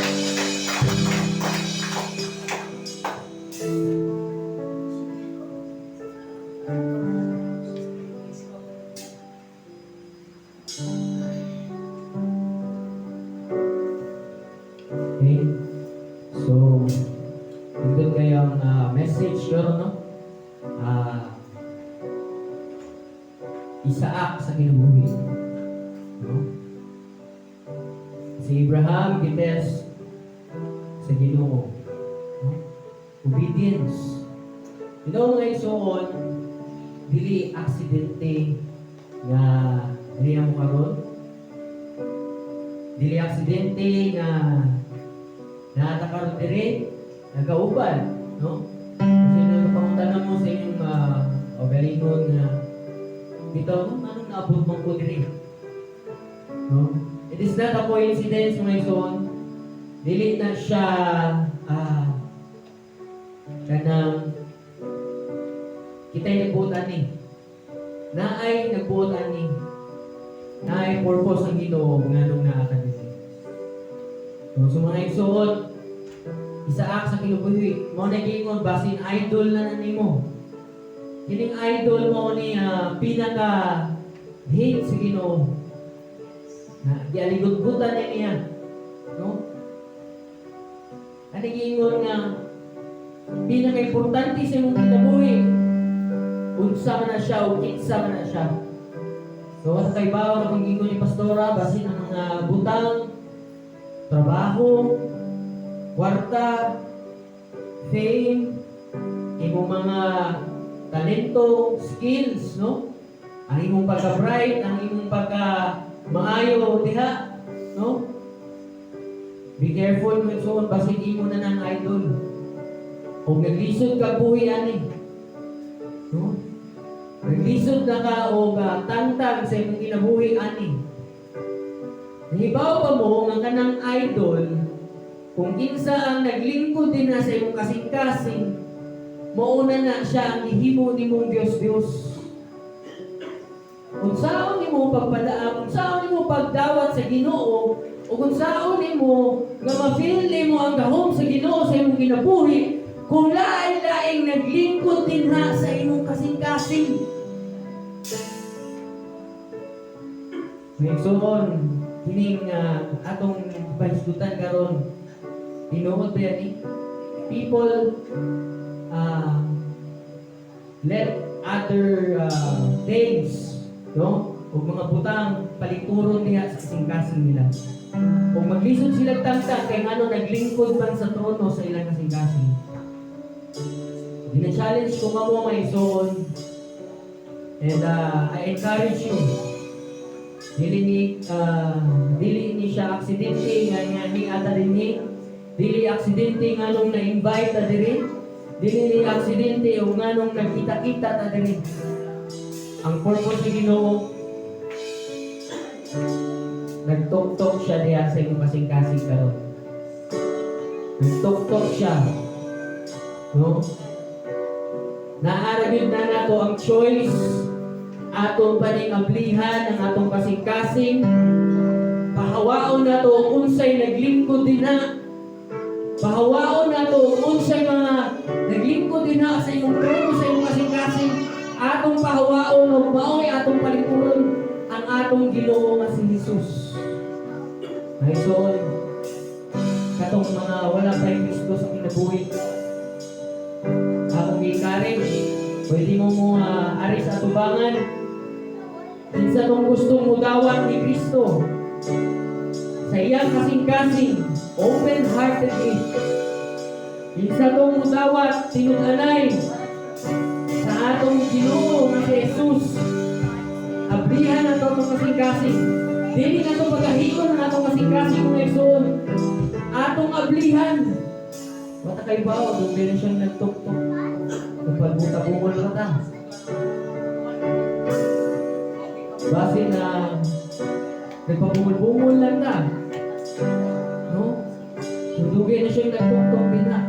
Okay? So, ito kayong message yun, no? Isaac sa kinabuhi. No? Si Abraham gites sa Ginoo. No? Obedience. You know, mga isuon, dili aksidente nga niya mo karon. Dili aksidente nga natakaroon diri, nagauban, no? Kasi nung panguntanan mo sa inyong galingon nga bitaw no, anong naabot mong ko diri? No? It is not a coincidence, mga ison. Dili na siya kanang kita'y nagbuot ani. Naay nagbuot ani. Naay purpose ang Ginoo nga nung naatan dito. So mga igsuon, Isaac sa kinubuhi, mo na gingon basin idol na nimo. Kining idol mo ni pinaka hate sa Ginoo. Na gialigot-gutan niya, no? Ano gingon nga pinaka importante sa imong kinabuhi. Unsa man na siya o kitsa man na siya. So sa kay bawo na gingon ni pastora basin ang mga butang, trabaho, kwarta, fame, imong mga talento, skills, no? Ang imong pagka-bright, ang imong pagka-maayo, diha, no? Be careful mo ito, basin imo na ng idol. O naglisod ka buhi ani. No? Naglisod na ka o tantag sa imong kinabuhi ani. Nahibaw pa mo nga kanang idol, kung kinsa ang naglingkod din na sa imong kasing-kasing, mauna na siya ang ihimo nimong Dios-Dios. Kung saan nimo pagpadaan, kung saan nimo pagdawat sa Ginoo, o kung saan nimo nga ma-feel nimo ang gahom sa Ginoo sa imong kinabuhi, kung lain-laing naglingkod din ha sa imong kasing-kasing. Ngayon, kining atong pahisgutan karon, tinuod ba yan eh? People let other things, no? O mga butang palituron niya sa kasing-kasing nila. O maglisod sila tagtag kay ano naglingkod man sa trono sa ilang kasing-kasing. Dina-challenge ko nga mo may son, and I encourage you. Dili ni siya aksidente nga ni ata dinhi. Dili aksidente nga nung na-invite ta diri. Dili ni aksidente o nga nung nagkita-kita ta diri. Ang purpose ni Ginoo, nagtok-tok siya diya sa imong kasing-kasing karon. Nagtok-tok siya. No? Naara gyud na nato ang choice atong paning ablihan ang atong kasing-kasing. Pahawaon nato kung unsay naglingkod din na. Pahawaon nato kung unsay mga naglingkod din na sa imong trono sa imong kasing-kasing. Atong pahawaon ug mao'y atong palikuron ang atong Ginoo nga si Jesus. Ay son, katong mga wala pa Kristo sa kinabuhi, akong i-encourage, pwede mo ari sa atubangan. Kinsa tong gustong mudawat ni Kristo sa iyang kasing-kasing, open-heartedly. Kinsa tong mudawat, tinud-anay sa atong Ginoo nga si Jesus. Ablihan ang atong kasing-kasing. Dili na itong pagkahigon ang atong kasing-kasing kung ekson. Atong ablihan. Bata kay bawa, doon din siyang nagtok-tok. Nagpagbuta-bungol ka ta. Base na nagpabungol-bungol lang ta. No? Dugay na siyang nagtok-tok din na.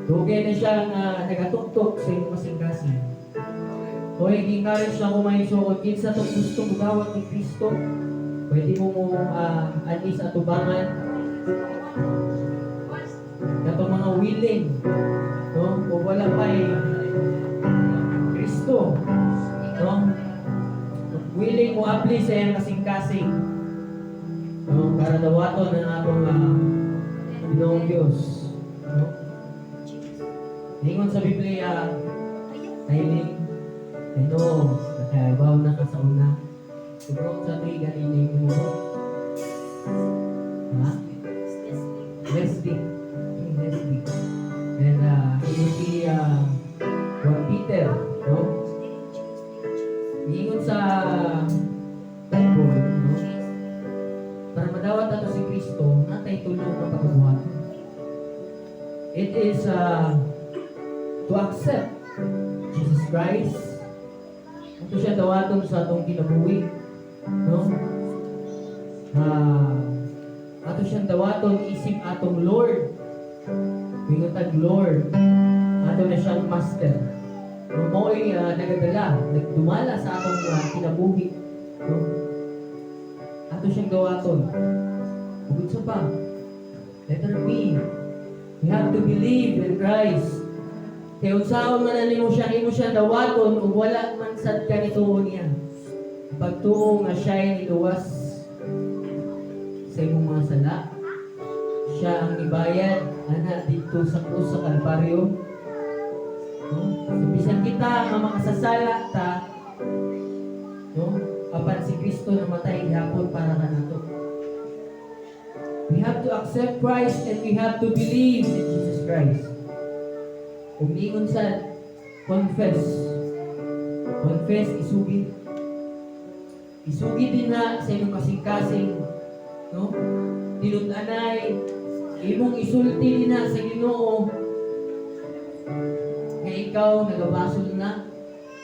Dugay na siyang nagatok-tok sa iyong kasing-kasing. So, i-encourage na kumain so, kung kinsa itong gusto magawat ni Kristo, pwede mo alis atubangan na itong mga willing, no? O wala pa Kristo, no? Willing mo apply sa iyang kasing-kasing, no? Para dawaton ang atong Ginoong Diyos, no? Hingon sa Biblia, hiling, nakaibaw na ka sa una. Siguro sa ito'y ganinig mo. Ha? Leslie. Leslie. And it will be 1 Peter, no? Hingon sa Bible, no? Para madawat nato si Kristo, natay tulong ng pagkabuhat. It is to accept Jesus Christ. Ito siya dawaton sa atong kinabuhi, no? Ato siyang dawaton isip atong Lord. Bingotag Lord. Ato na siyang Master. No, mo'y nagadala, nagdumala sa atong kinabuhi, no? Ato siyang dawaton. Bukod sa pa, letter B, we have to believe in Christ. Kaya unsaon man imo siya dawaton ug wala man sad ka nituon niya. Pagtuo nga siya iluwas sa imong mga sala. Siya ang ibayad ana dito sa krus sa Kalbaryo. No? So, bisan kita nga makasasala ta, no? Apan si Kristo namatay gihapon para kanato. We have to accept Christ and we have to believe in Jesus Christ. Umingon sa confess. Confess, isugid. Isugid din na sa inyong kasing-kasing, no? Tinud-anay, imong isulti din na sa Ginoo nga ikaw nagabasol na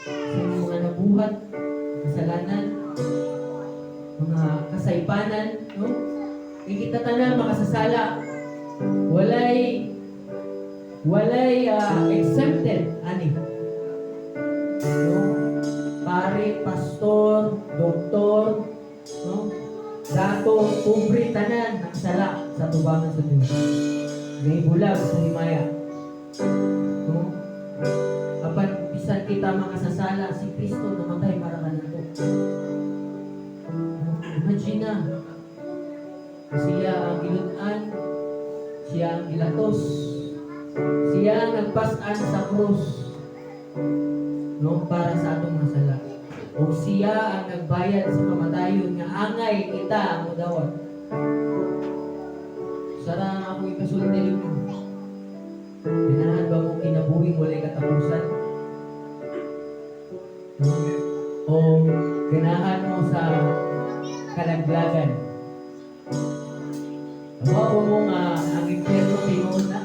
sa inyong mga nabuhat, kasalanan, mga kasaypanan, no? Kita tanan makasasala. Walay exempted ani. No? Pare, pastor, doktor, no? Dato, pobre tanan nagsala sa tubangan sa Dios. May bulag sa himaya. No? Apan bisan kita makasasala, si Kristo namatay para kanako. Imagine na, siya ang gilutan, siya ang gilatos, siya ang nagpasan sa krus, no, para sa atong mga sala. O siya ang nagbayad sa kamatayon nga angay kita ang mudawat. Sarang ako ikasulti mo. Ganahan ba mo kinabuhi walay katapusan? No? O ganahan mo sa kalaglagan? Ako mo nga ang impyerno tinuod na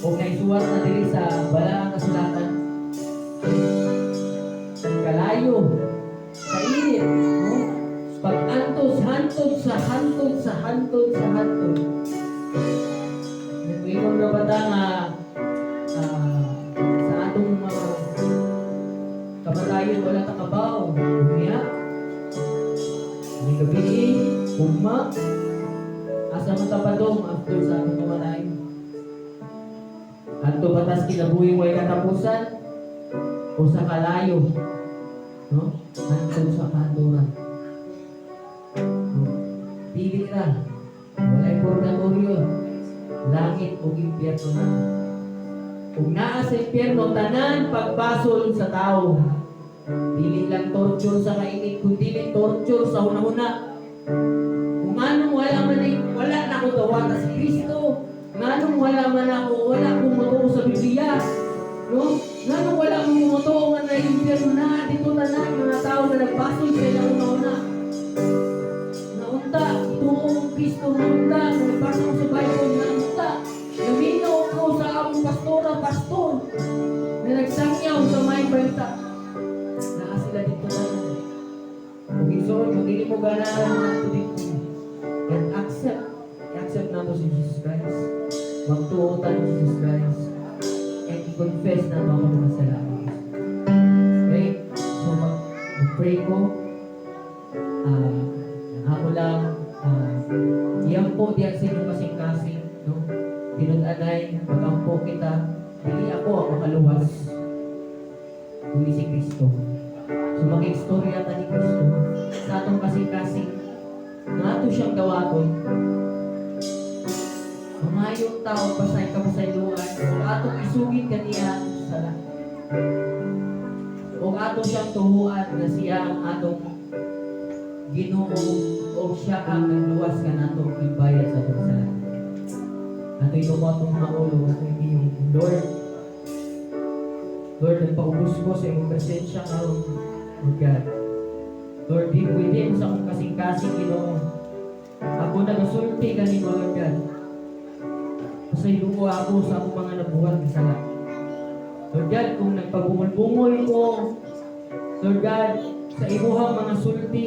o naisuwat na diri sa balaang kasulatan kalayo sa init, no? Pag-antos hantod sa hantod sa hantod sa hantod. Nagwingon na ba ta nga sa atong mga kamatayon wala ta kabaw niya may gabi ugma asa matapadong after sa atong kamatayon. Adto batas kinabuhi way katapusan o sa kalayo, no? Hantod sa kanduran. Pili ra. Walay purgatorio. Langit o impyerno na. Kung naa sa impyerno, tanan pagbasol sa tao. Dili lang torture sa kainit, kundi torture sa una-una. Kung anong wala na ako tawata si Kristo, nganong wala akong matuo sa Biblia, no? Nganong wala akong matuo nga na impyerno na, dito tanan, mga tao na nagbasol sa ilang una-una. Naunta, ituong Kristo naunta, nagbasol sa Bible naunta. Naminaw ko sa among pastor, na nagsangyaw sa may balita. Naa sila dito tanan. Kung isoon, kung hindi mo ganahan nato dito, and accept nato si Jesus Christ. Magtuotan si Jesus Christ. And i-confess na mga mga salamat. Okay? So, mag-pray ko. Ako lang, iyang po diyan sa inyong kasing-kasing, no? Pinunanay, magampo kita. Dili ako ang makaluwas. Kundi si Kristo. So, mag-ekstorya ta ni Kristo sa atong kasing-kasing na ato siyang gawaton. Mamayong tao pasay kapasayloan o atong isugid kaniya sa lahat. O ato siyang tuhuan na siya ang atong Ginoo o siya ang nagluwas ka nato ibayad sa atong sala. Ato ito mo atong mga ulo, ato yung Lord, nagpaubos ko sa iyong presensya karon, Lord God. Lord, di pwede sa akong kasing-kasing Ginoo. Ako nagasulti kanimo, Lord God. Pasaylo ako sa akong mga nabuhat na sala. Lord God, kung nagpagumul-bungol ko, Lord God, sa imuhang mga sulti,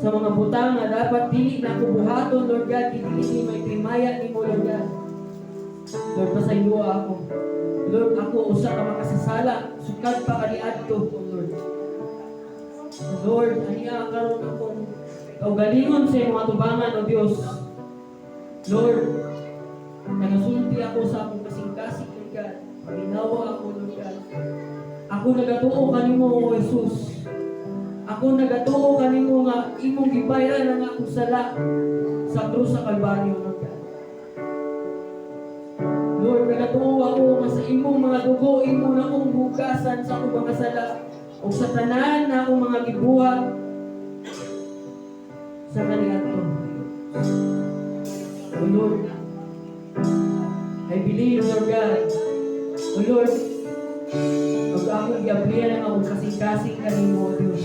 sa mga butang na dapat dili na ako buhaton, Lord God, dili may primaya ni mo, Lord God. Lord, pasaylo ako. Lord, ako usa ka makasasala, sukad pa kaniadto, Lord. Lord, aniya karon akong kaugalingon sa mga tubangan, O Dios. Lord, nagasulti ako sa akong kasing-kasing, Lord God. Paginawa ako, Lord God. Ako nagatuo kanimo, O Jesus. Ako nagatuo kanimo nga imong gibayaran ang akong sala sa krus sa Kalbaryo, Lord God. Lord, nagatuo ako nga sa imong mga dugo, imo na akong hugasan sa akong mga sala o sa tanan na akong mga gibuhat sa kaniadto. O Lord, I believe, Lord God. O Lord, pag akong giablihan ang akong kasing-kasing kanimo, O Diyos.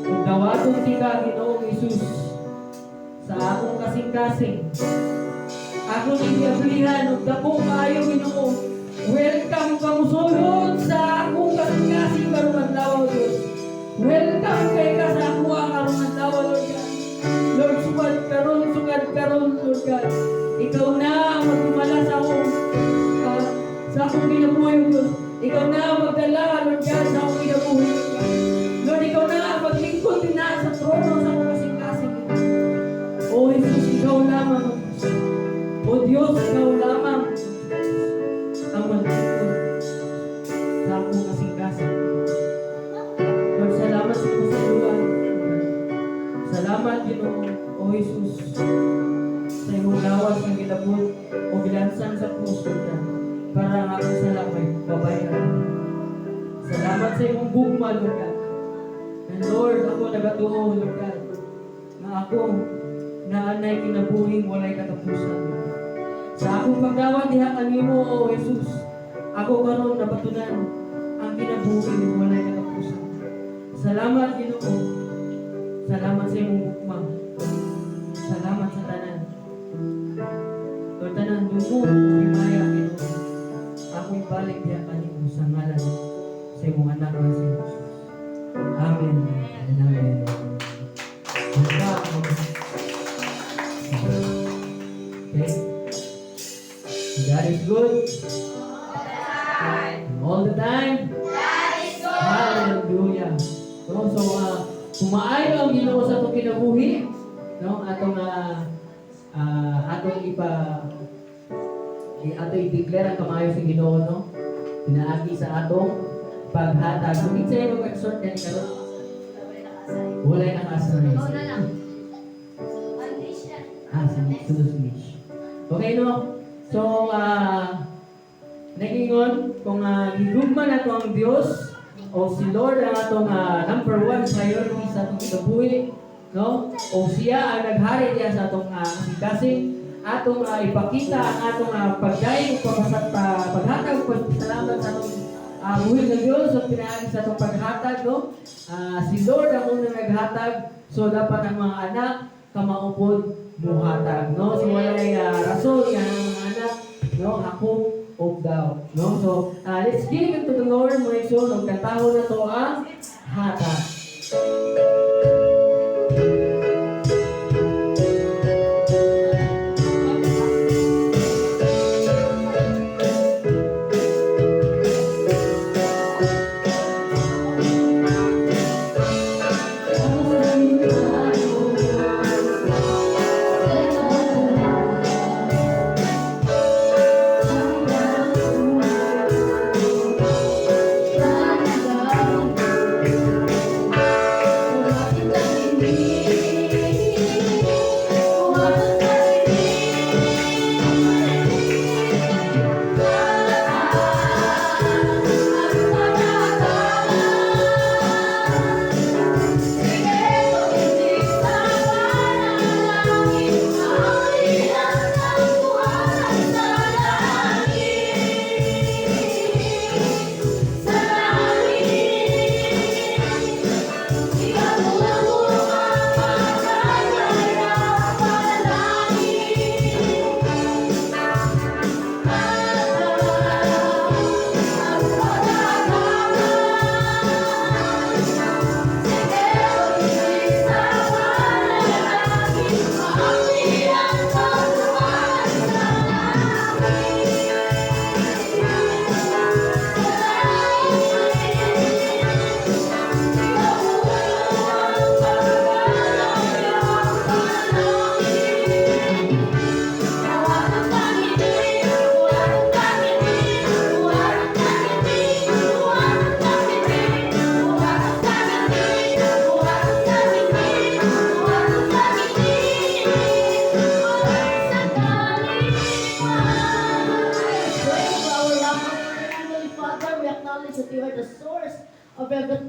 Kung dawaton tika, Ginoong Isus, sa akong kasing-kasing, akong giablihan, ug dako kaayo, Ginoo. Welcome ka musulod sa akong kasing-kasing karong adlaw, Diyos. Welcome kay ka sa ako ang Lord, sugad karon, Lord God. Ikaw na ang magdumala sa akong kinabuhi, Diyos. Ikaw na ang magdala, Lord God, sa akong kinabuhi, Lord God. Lord, ikaw na ang maglingkod din na sa trono sa akong kasing-kasing. O Jesus, ikaw lamang, O Diyos, ikaw lamang ang maglingkod sa akong kasing-kasing. Lord, salamat sa iyo sa luwan. Salamat, Ginoo, O Jesus, sa iyong lawas ng gilabot o bilansan sa puso ka para ang akong salamay babayaran. Salamat sa iyong bugma, Lord God. And Lord, ako nagatuo, Lord God, na ako naanay kinabuhing walay katapusan. Sa akong pagdawat diha kanimo, O Jesus, ako karon napatunan ang kinabuhing walay katapusan. Salamat, Ginoo. Salamat sa iyong bugma. Salamat sa tanan. Lord, tanan dumo, himaya, Ginoo. Ako ibalik diha kanimo sa ngalan sa iyong anak na si Jesus. Amen. And amen. Okay. God is good. All the time. Hallelujah. So, kumaayo ang Ginoo sa itong kinabuhi, no? Atong i-declare ang kamayo sa Ginoo, no? Pinaagi sa atong paghatag. Kung hindi sa'yo mag-exhort yan karon, walay nakasanay. Ikaw na lang. Sige. Okay, no? So, nagingon, kung gigugma na ito ang Diyos, o si Lord ang atong number one priority sa atong kinabuhi, no? O siya ang naghari diya sa atong kasing atong ipakita ang atong pagdayon o paghatag o salamat sa atong buhay ng Diyos o pinaagi sa atong paghatag, no? Si Lord ang unang naghatag, so dapat ang mga anak kamaupod muhatag, no? So walay rason yan ang mga anak, no? Ako of thou, no? So let's give it to the Lord, mga iso, nagkataho na to ang hatag.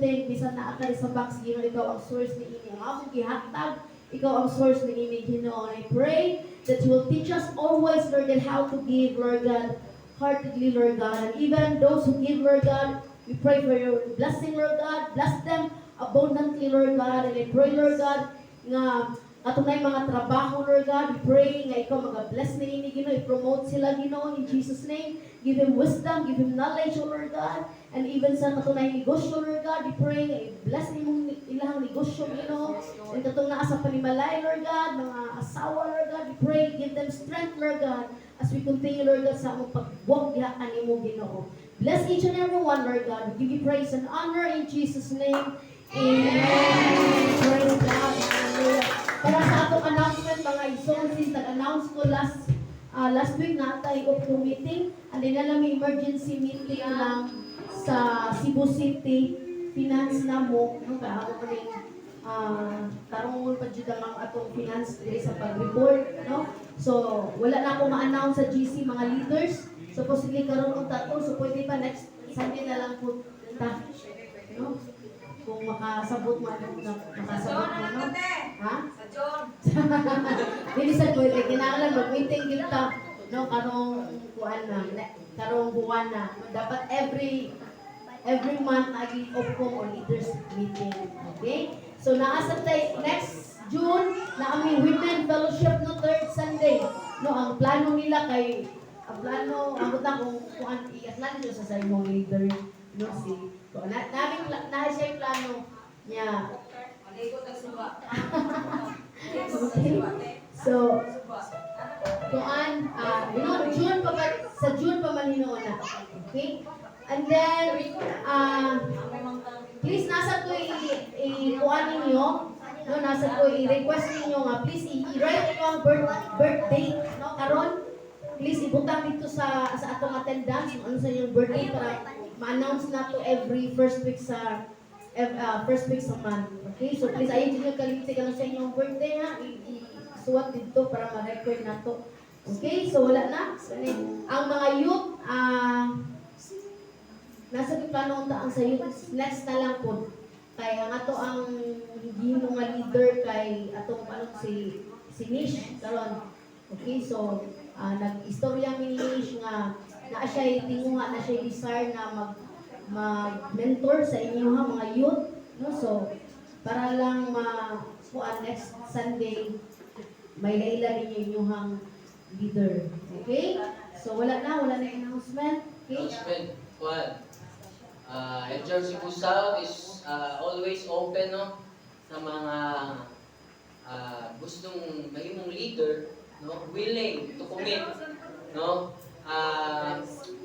everything, bisan na akari sa box, Ginoo, ikaw ang source ni ini. Ang akong gihatag, ikaw ang source ni ini, Ginoo. And I pray that you will teach us always, Lord God, how to give, Lord God, heartedly, Lord God. And even those who give, Lord God, we pray for your blessing, Lord God. Bless them abundantly, Lord God. And I pray, Lord God, na katunay mga trabaho, Lord God. We pray nga ikaw mag-bless na ini, Ginoo. I-promote sila, Ginoo, in Jesus' name. Give him wisdom, give him knowledge, O Lord God. And even sa katunay negosyo, Lord God, we pray nga i-bless nimong ilang negosyo, Ginoo. And katong naa sa panimalay, Lord God, mga asawa, Lord God, we pray, give them strength, Lord God, as we continue, Lord God, sa among pagbuwag yakan nimo, Ginoo. Bless each and every one, Lord God. We give you praise and honor in Jesus' name. Amen. Praise God. Hallelujah. Para sa atong announcement, mga ison, since nag-announce ko last week na tayo opto meeting, and then alam emergency meeting lang sa Cebu City finance na mo, no, kaya ako rin tarong pa dyan ang atong finance diri sa pag-report, no? So, wala na ako ma-announce sa GC mga leaders. Supposedly karon ang tato, so pwede pa next Sunday na lang po ta, no? Kung makasabot mo, makasabot mo, no? Ha? Sa John. Hindi sa pwede, kinahanglan mag-meeting kita, no? Karong buwan na. Dapat every month naging OPCOM o leaders meeting. Okay? So naasa tayo next June na aming women fellowship no third Sunday. No, ang plano nila kay ang buta kung i-atlan nyo sa imong leader no si na siya yung plano niya. Okay. So June pa man hinuuna. Okay? And then please nasa to i-kuan ninyo, no, nasa to i-request ninyo nga please i-write nyo ang birth date, no, karon please ibutang dito sa atong attendance kung ano sa inyong birthday para ma-announce na to every first week sa month. Okay? So please ayun nyo kalimutan ka sa inyong birthday ha, isuwat dito para ma-record na to. Okay? So wala na. Ang mga youth nasa plano unta ang sa youth next na lang po. Kaya nga to ang hindi mo nga leader kay atong si Nish karon. Okay, so nag-istorya mi ni Nish nga na siya tinguha na siya desire na mag-mentor sa inyo ha mga youth, no? So para lang next Sunday may laila ninyo inyong leader. Okay? So wala na announcement. Okay? Announcement. One. Enjoy Cebu South is always open, no, sa mga gustong mahimong leader, no, willing to commit, no,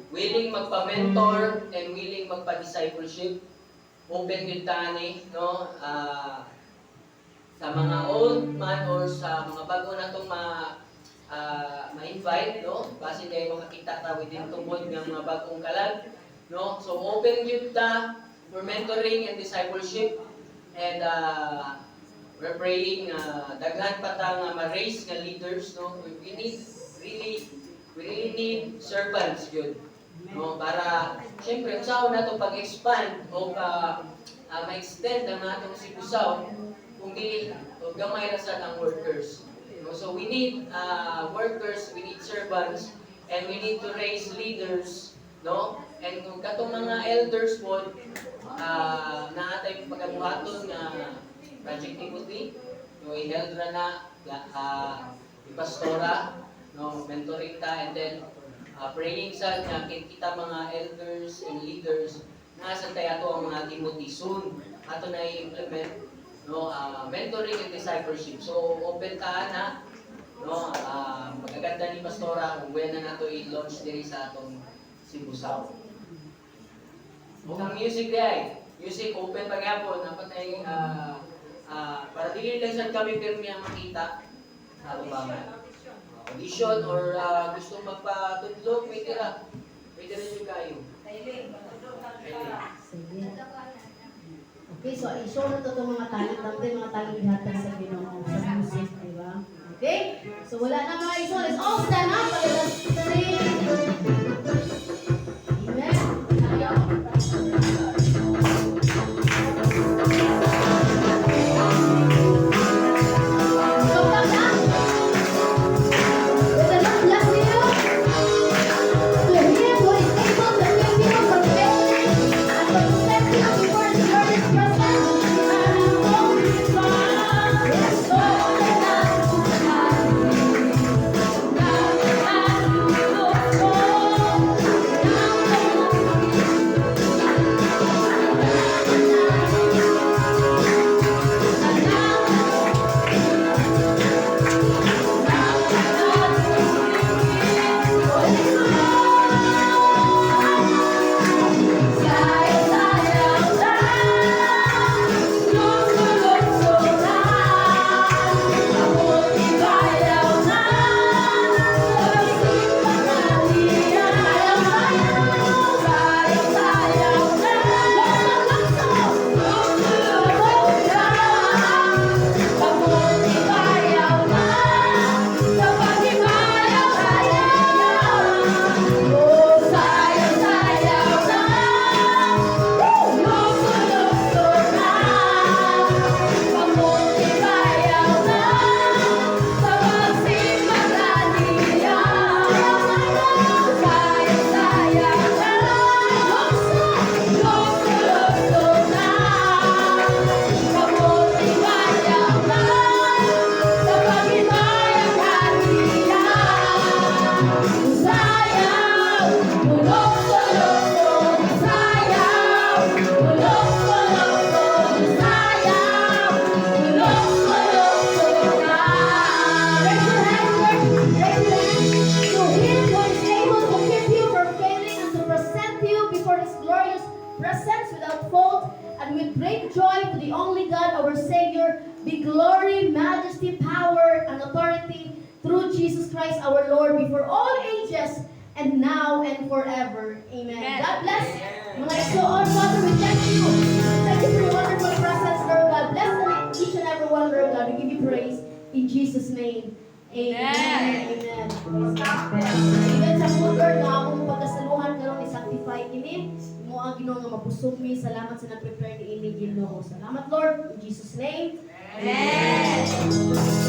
willing magpa-mentor and willing magpa-discipleship. Open yun tani, no, sa mga old man or sa mga bago na itong ma-invite, no, base kayo makakita ta within tungkol ng mga bagong kalag. No, so open yun ta for mentoring and discipleship, and we're praying daghan pa ta nga ma-raise nga leaders, no. We really need servants yun, no, para syempre unsaon nato pag-expand o ma-extend ang atong Cebu South kung dili o gamay ra sad ang workers, no. So we need workers, we need servants, and we need to raise leaders, no. And kung katong mga elders po, naatay pagabuhaton nga Project Timothy, no, i-held na i-pastora, no, mentoring ta, and then praying sa nga kita mga elders and leaders na sa tayo ato ang mga Timothy soon ato na i-implement, no, mentoring and discipleship. So open ta na, no, magaganda ni pastora kung when na nato i-launch diri sa atong Cebu South. Ang music day, music open pagyapon, dapat ay para dili lang sad kami pirmi ang makita sa lubangan. Audition or gusto magpatudlog, pwede rin yung kayo. Sige. Okay, so i-show na to itong mga talent natin, mga talent hatag sa Ginoo sa music, di ba? Okay? So wala na mga iso. Let's all stand up. Let's sing. Amen. Jesus Christ our Lord before all ages and now and forever. Amen. God bless. Mga igsoon, Father, we thank you. Thank you for your wonderful presence, Lord God. Bless each and every one, Lord God. We give you praise in Jesus' name. Amen. Amen. Even sa mga Lord na akong pagkasaluhan karon i-sanctify ini, mo ang Ginoo nga mapusog mi. Salamat sa nag-prepare ni ini Ginoo. Salamat Lord in Jesus' name. Amen.